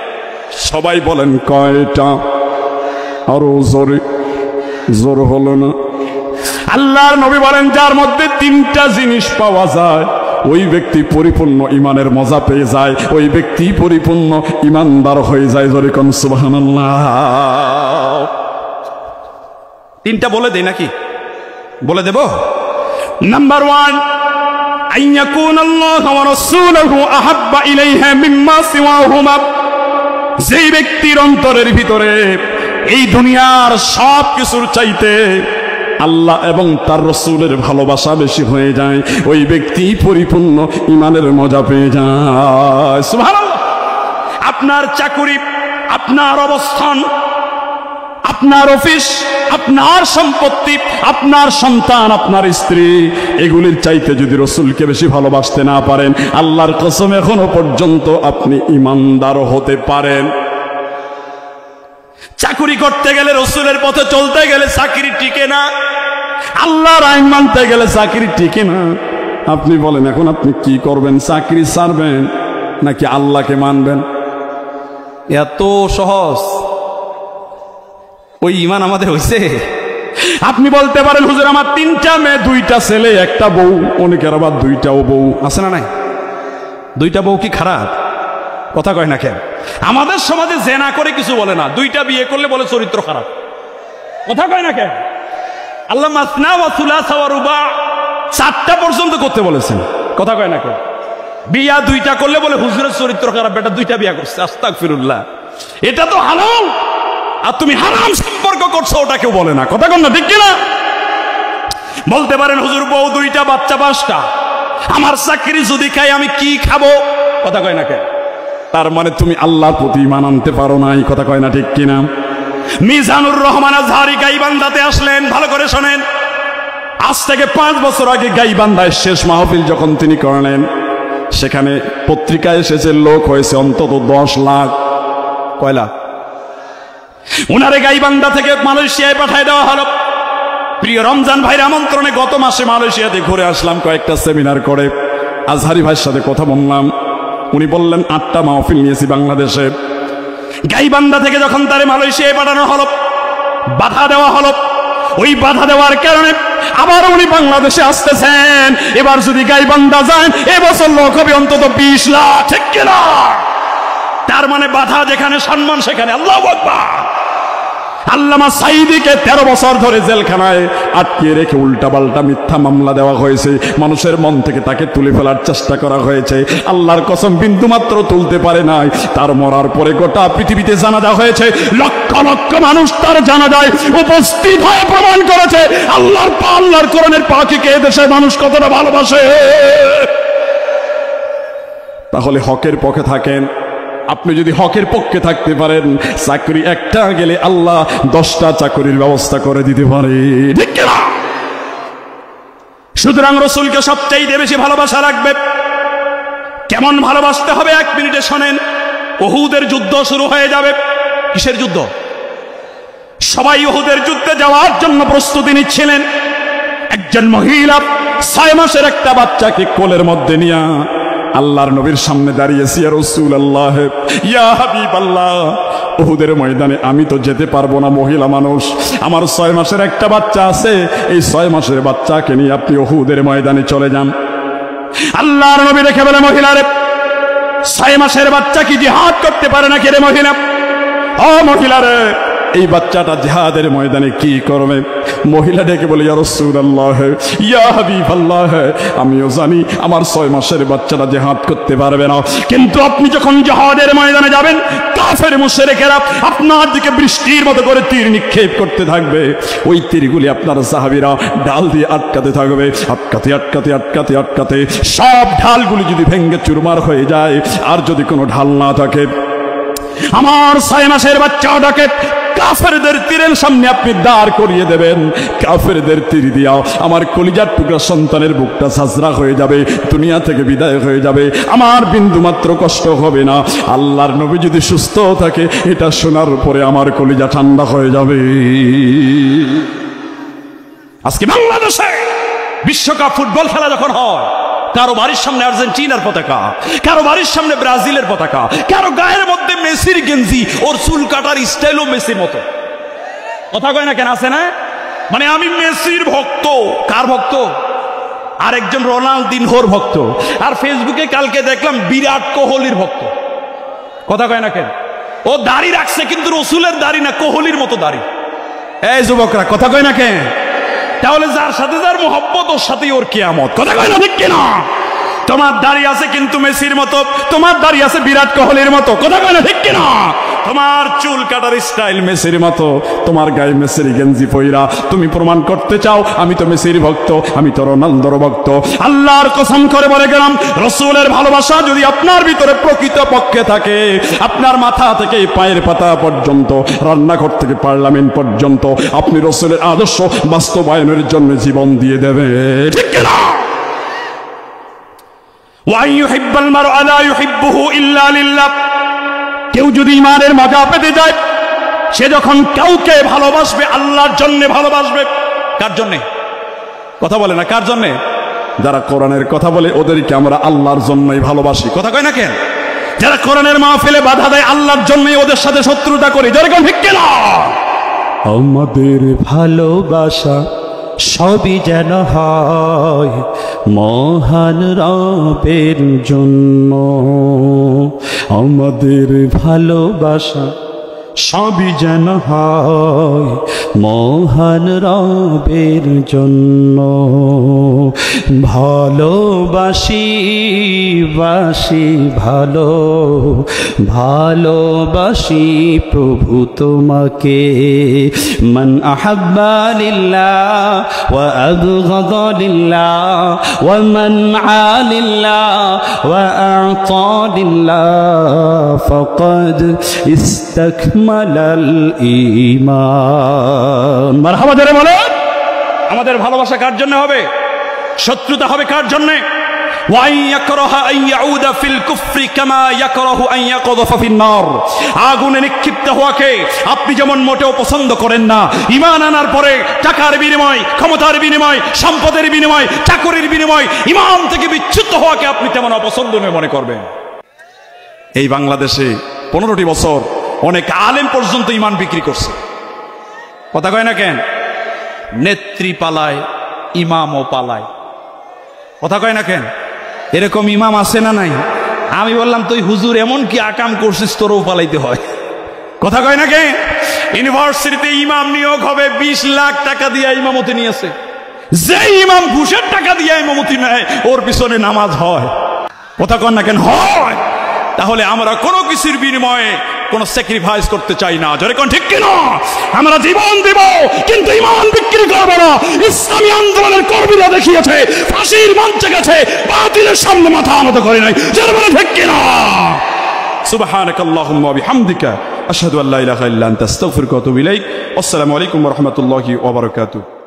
সবাই বলেন কয়টা? আরো জোরে, জোর হলো না। আল্লাহর নবী বলেন যার মধ্যে 3টা জিনিস পাওয়া যায়, ওই ব্যক্তি পরিপূর্ণ ঈমানের মজা পেয়ে যায়, ওই ব্যক্তি পরিপূর্ণ ঈমানদার হয়ে যায়। জোরে কোন সুবহানাল্লাহ। 3টা বলে দেই নাকি? বলে দেব। নাম্বার 1, আইয়াকুনাল্লাহু ওয়া রাসূলুহু আহাব্বা ইলাইহা মিম্মা সিওয়াহুমা। যেই ব্যক্তির অন্তরের ভিতরে এই দুনিয়ার সব কিছুর চাইতে আল্লাহ এবং তার রাসূলের ভালোবাসা বেশি হয়ে যায়, ওই ব্যক্তি পরিপূর্ণ ঈমানের মজা পেয়ে যায়। সুবহানাল্লাহ। আপনার চাকরি, আপনার অবস্থান, আপনার অফিস, আপনার সম্পত্তি, আপনার সন্তান, আপনার স্ত্রী, এগুলির চাইতে যদি রাসূলকে বেশি ভালোবাসতে না পারেন, আল্লাহর কসম এখনো পর্যন্ত আপনি ঈমানদার হতে পারেন। চাকরি করতে গেলে, রাসূলের পথে চলতে গেলে চাকরি টিকে না, আল্লাহর আইন মানতে গেলে চাকরি টিকে না। আপনি বলেন এখন আপনি কি করবেন? চাকরি ছাড়বেন নাকি আল্লাহকে মানবেন? এত সহজ? ওই ঈমান আমাদের হইছে? আপনি বলতে পারেন হুজুর আমার 3টা মেয়ে, 2টা ছেলে, একটা বউ। অনেকের আবার 2টাও বউ আছে না? নাই? 2টা বউ কি খারাপ? কথা কয় না কেন? আমাদের সমাজে জেনা করে কিছু বলে না, 2টা বিয়ে করলে বলে চরিত্র খারাপ। কথা কয় না কেন? আল্লাহ মাসনা ওয়া সুলাসা ওয়া রুবা 4টা পর্যন্ত করতে বলেছেন। কথা কয় না কেন? বিয়া 2টা করলে বলে হুজুরের চরিত্র খারাপ, বেটা 2টা বিয়া করছে। আস্তাগফিরুল্লাহ। এটা তো হালাল, আর তুমি হারাম সম্পর্ক করছো, ওটা কেউ বলে না। কথা কন না, ঠিক কিনা? বলতে পারেন হুজুর বউ 2টা, বাচ্চা 5টা, আমার চাকরি যদি খাই আমি কি খাবো? কথা কয় না কেন? তার মানে তুমি আল্লাহর প্রতি ঈমান আনতে পারো নাই। কথা কয় না, ঠিক কিনা? মিজানুর রহমান আজহারি গাইবান্ধাতে আসলেন, ভালো করে শোনেন। আজ থেকে 5 বছর আগে গাইবান্ধায় শেষ মাহফিল যখন তিনি করলেন, সেখানে পত্রিকায় এসেছে লোক হয়েছে অন্তত 10 লাখ। কয় লাখ? উনারে গাইবান্ধা থেকে মালয়েশিয়ায় পাঠিয়ে দেওয়া হলো। প্রিয় রমজান ভাইয়ের আমন্ত্রণে গত মাসে মালয়েশিয়াতে ঘুরে আসলাম, কয়েকটা সেমিনার করে আজহারি ভাইয়ের সাথে কথা বললাম। উনি বললেন 8টা মাহফিল নিয়েছি বাংলাদেশে। গাইবান্ধা থেকে যখন তারে মালয়েশিয়ায় পাঠানো হলো, বাধা দেওয়া হলো। ওই বাধা দেওয়ার কারণে আবার উনি বাংলাদেশে আসতেছেন। এবার যদি গাইবান্ধা যান, এবছর লোক হবে অন্তত 20 লাখ। ঠিক কিনা? তার মানে বাধা যেখানে সম্মান সেখানে আল্লাহু আকবার। আল্লামা সাঈদীকে 13 বছর ধরে জেলখানায় আটকে রেখে উল্টাপাল্টা মিথ্যা মামলা দেওয়া হয়েছে। মানুষের মন থেকে তাকে তুলে ফেলার চেষ্টা করা হয়েছে। আল্লাহর কসম বিন্দুমাত্র তুলতে পারে নাই। তার মরার পরে গোটা পৃথিবীতে জানাজা হয়েছে, লক্ষ লক্ষ মানুষ তার জানাজায় উপস্থিত হয়ে প্রমাণ করেছে আল্লাহর কোরআনের পাখিকে এদেশে মানুষ কতটা ভালোবাসে। তাহলে হকের পক্ষে থাকেন। আপনি যদি হকের পক্ষে থাকতে পারেন, চাকরি একটা গেলে আল্লাহ 10টা চাকরির ব্যবস্থা করে দিতে পারে। ঠিক না? সুতরাং রাসূলকে সবচাইতে বেশি ভালোবাসা রাখবে। কেমন ভালোবাসতে হবে 1 মিনিটে শোনেন। উহুদের যুদ্ধ শুরু হয়ে যাবে। কিসের যুদ্ধ? সবাই উহুদের যুদ্ধে যাওয়ার জন্য প্রস্তুতি নিচ্ছিলেন। একজন মহিলা 6 মাসের একটা বাচ্চাকে কোলের মধ্যে নিয়ে আল্লাহর নবীর সামনে দাঁড়িয়েছি। ইয়া রাসূলুল্লাহ, ইয়া হাবিবাল্লাহ, উহুদের ময়দানে আমি তো যেতে পারবো না, মহিলা মানুষ, আমার 6 মাসের একটা বাচ্চা আছে। এই 6 মাসের বাচ্চাকে নিয়ে আপনি উহুদের ময়দানে চলে যান। আল্লাহর নবী দেখে বলে, মহিলারে, 6 মাসের বাচ্চা কি জিহাদ করতে পারে না? কে রে মহিলা? ও মহিলারে, এই বাচ্চাটা জিহাদের ময়দানে কি করবে? মহিলা ডেকে বলে, ইয়া রাসূলুল্লাহ, ইয়া হাবিবাল্লাহ, আমিও জানি আমার 6 মাসের বাচ্চাটা জিহাদ করতে পারবে না, কিন্তু আপনি যখন জিহাদের ময়দানে যাবেন, কাফের মুশরিকেরা আপনার দিকে বৃষ্টির মতো করে তীর নিক্ষেপ করতে থাকবে। ওই তীরগুলি আপনার সাহাবীরা ঢাল দিয়ে আটকাতে থাকবে। আটকাতে আটকাতে আটকাতে আটকাতে সব ঢালগুলি যদি ভেঙে চুরমার হয়ে যায়, আর যদি কোনো ঢাল না থাকে, আমার 6 মাসের বাচ্চাটাকে কাফেরদের তীরের সামনে আপনি দাঁড় করিয়ে দেবেন। কাফেরদের তীর দিয়া আমার কলিজার টুকরা সন্তানের বুকটা সাজরা হয়ে যাবে, দুনিয়া থেকে বিদায় হয়ে যাবে, আমার বিন্দুমাত্র কষ্ট হবে না। আল্লাহর নবী যদি সুস্থ থাকে, এটা শোনার পরে আমার কলিজা ঠান্ডা হয়ে যাবে। আজকে বাংলাদেশে বিশ্বকাপ ফুটবল খেলা যখন হয়, কারো বাড়ির সামনে আর্জেন্টিনার পতাকা, কারো বাড়ির সামনে ব্রাজিলের পতাকা, কারো গায়ের মধ্যে মেসির গেঞ্জি, ওর চুল কাটার স্টাইলও মেসির মতো। কথা কয় না কেন? আছে না? মানে আমি মেসির ভক্ত। কার ভক্ত? আরেকজন রোনালদিনহোর ভক্ত। আর ফেসবুকে কালকে দেখলাম বিরাট কোহলির ভক্ত। কথা কয় না কেন? ও দাড়ি রাখছে, কিন্তু রসুলের দাড়ি না, কোহলির মতো দাড়ি। এই যুবকরা, কথা কয় না কেন? তাহলে যার সাথে যার মোহব্বত, ওর সাথেই ওর কিয়ামত। কথা কয় না ঠিক কিনা? তোমার দাড়ি আছে কিন্তু মেসির মতো, তোমার দাড়ি আছে বিরাট কোহলির মতো। কথা কয় না ঠিক কিনা? তোমার চুল কাটার স্টাইল মেসির মতো, তোমার গায়ে মেসির গেঞ্জি পইরা তুমি প্রমাণ করতে চাও আমি তো মেসির ভক্ত, আমি তো রোনালদোর ভক্ত। আল্লাহর কসম করে বলে গেলাম, রসুলের ভালোবাসা যদি আপনার ভিতরে প্রকৃত পক্ষে থাকে, আপনার মাথা থেকে পায়ের পাতা পর্যন্ত, রান্নাঘর থেকে পার্লামেন্ট পর্যন্ত, আপনি রসুলের আদর্শ বাস্তবায়নের জন্য জীবন দিয়ে দেবে। ঠিক কিনা? ওয়া ইউহিব্বুল মার'আ লা ইউহিব্বুহু ইল্লা লিল্লাহ। কেউ যদি ঈমানের মজা পেতে যায়, সে যখন কাউকে ভালোবাসবে আল্লাহর জন্য ভালোবাসবে। কার জন্য? কথা বলে না, কার জন্য? যারা কোরআনের কথা বলে ওদেরকে আমরা আল্লাহর জন্যই ভালোবাসি। কথা কয় না কেন? যারা কোরআনের মাহফিলে বাধা দেয় আল্লাহর জন্যই ওদের সাথে শত্রুতা করি। যেরকম ঠিক কিনা? আমাদের ভালোবাসা সবই যেন হয় মহান রবের জন্য। আমাদের ভালোবাসা সবই যেন হয় মহান রবের জন্য। ভালোবাসি বাসি ভালো, ভালোবাসি প্রভু তোমাকে। মান আহাব্বা লিল্লাহ ওয়া আবগাদা লিল্লাহ ওয়া মান আলিল্লাহ ওয়া আ'তা লিল্লাহ ফাকাদ ইস্তাকমালাল ঈমান। মারহাবা জোরে বলেন। আমাদের ভালোবাসা কার জন্য হবে? শত্রুতা হবে কার জন্য? আগুনে নিক্ষিপ্ত হওয়াকে আপনি যেমন মোটেও পছন্দ করেন না, ঈমান আনার পরে টাকার বিনিময়, ক্ষমতার বিনিময়, সম্পদের বিনিময়, চাকরির বিনিময় ঈমান থেকে বিচ্যুত হওয়াকে আপনি তেমন অপছন্দনীয় মনে করবেন। এই বাংলাদেশে 15টি বছর অনেক আলেম পর্যন্ত ঈমান বিক্রি করছে। কথা কয় না কেন? নেত্রী পালায়, ইমামও পালায়। কথা কয় না কেন? এরকম ইমাম আছে না নাই? আমি বললাম তুই হুজুর এমন কি আকাম করছিস তোরও পালাইতে হয়। কথা কয় না কেন? ইউনিভার্সিটিতে ইমাম নিয়োগ হবে 20 লাখ টাকা দিয়ে ইমামতি নিয়েছে। যে ইমাম ঘুষের টাকা দিয়ে ইমামতি নেয় ওর পিছনে নামাজ হয়। কথা কয় না কেন? হয়। তাহলে আমরা কোনো কিছুর বিনিময়ে কোনো স্যাক্রিফাইস করতে চাই না। জোরে কোন ঠিক কিনা? আমরা জীবন দেব কিন্তু ঈমান বিক্রি করব না। ইসলামী আন্দোলনের কর্মীরা দেখিয়েছে, ফাঁসির মঞ্চে গেছে, বাতিলের সামনে মাথা নত করে নাই। জোরে বলে ঠিক কিনা? সুবহানাকাল্লাহুম্মা ওয়া বিহামদিকা আশহাদু আল্লা ইলাহা ইল্লা আনতা আস্তাগফিরুকা ওয়া আতুবু ইলাইক। আসসালামু আলাইকুম ওয়া রাহমাতুল্লাহি ওয়া বারাকাতুহু।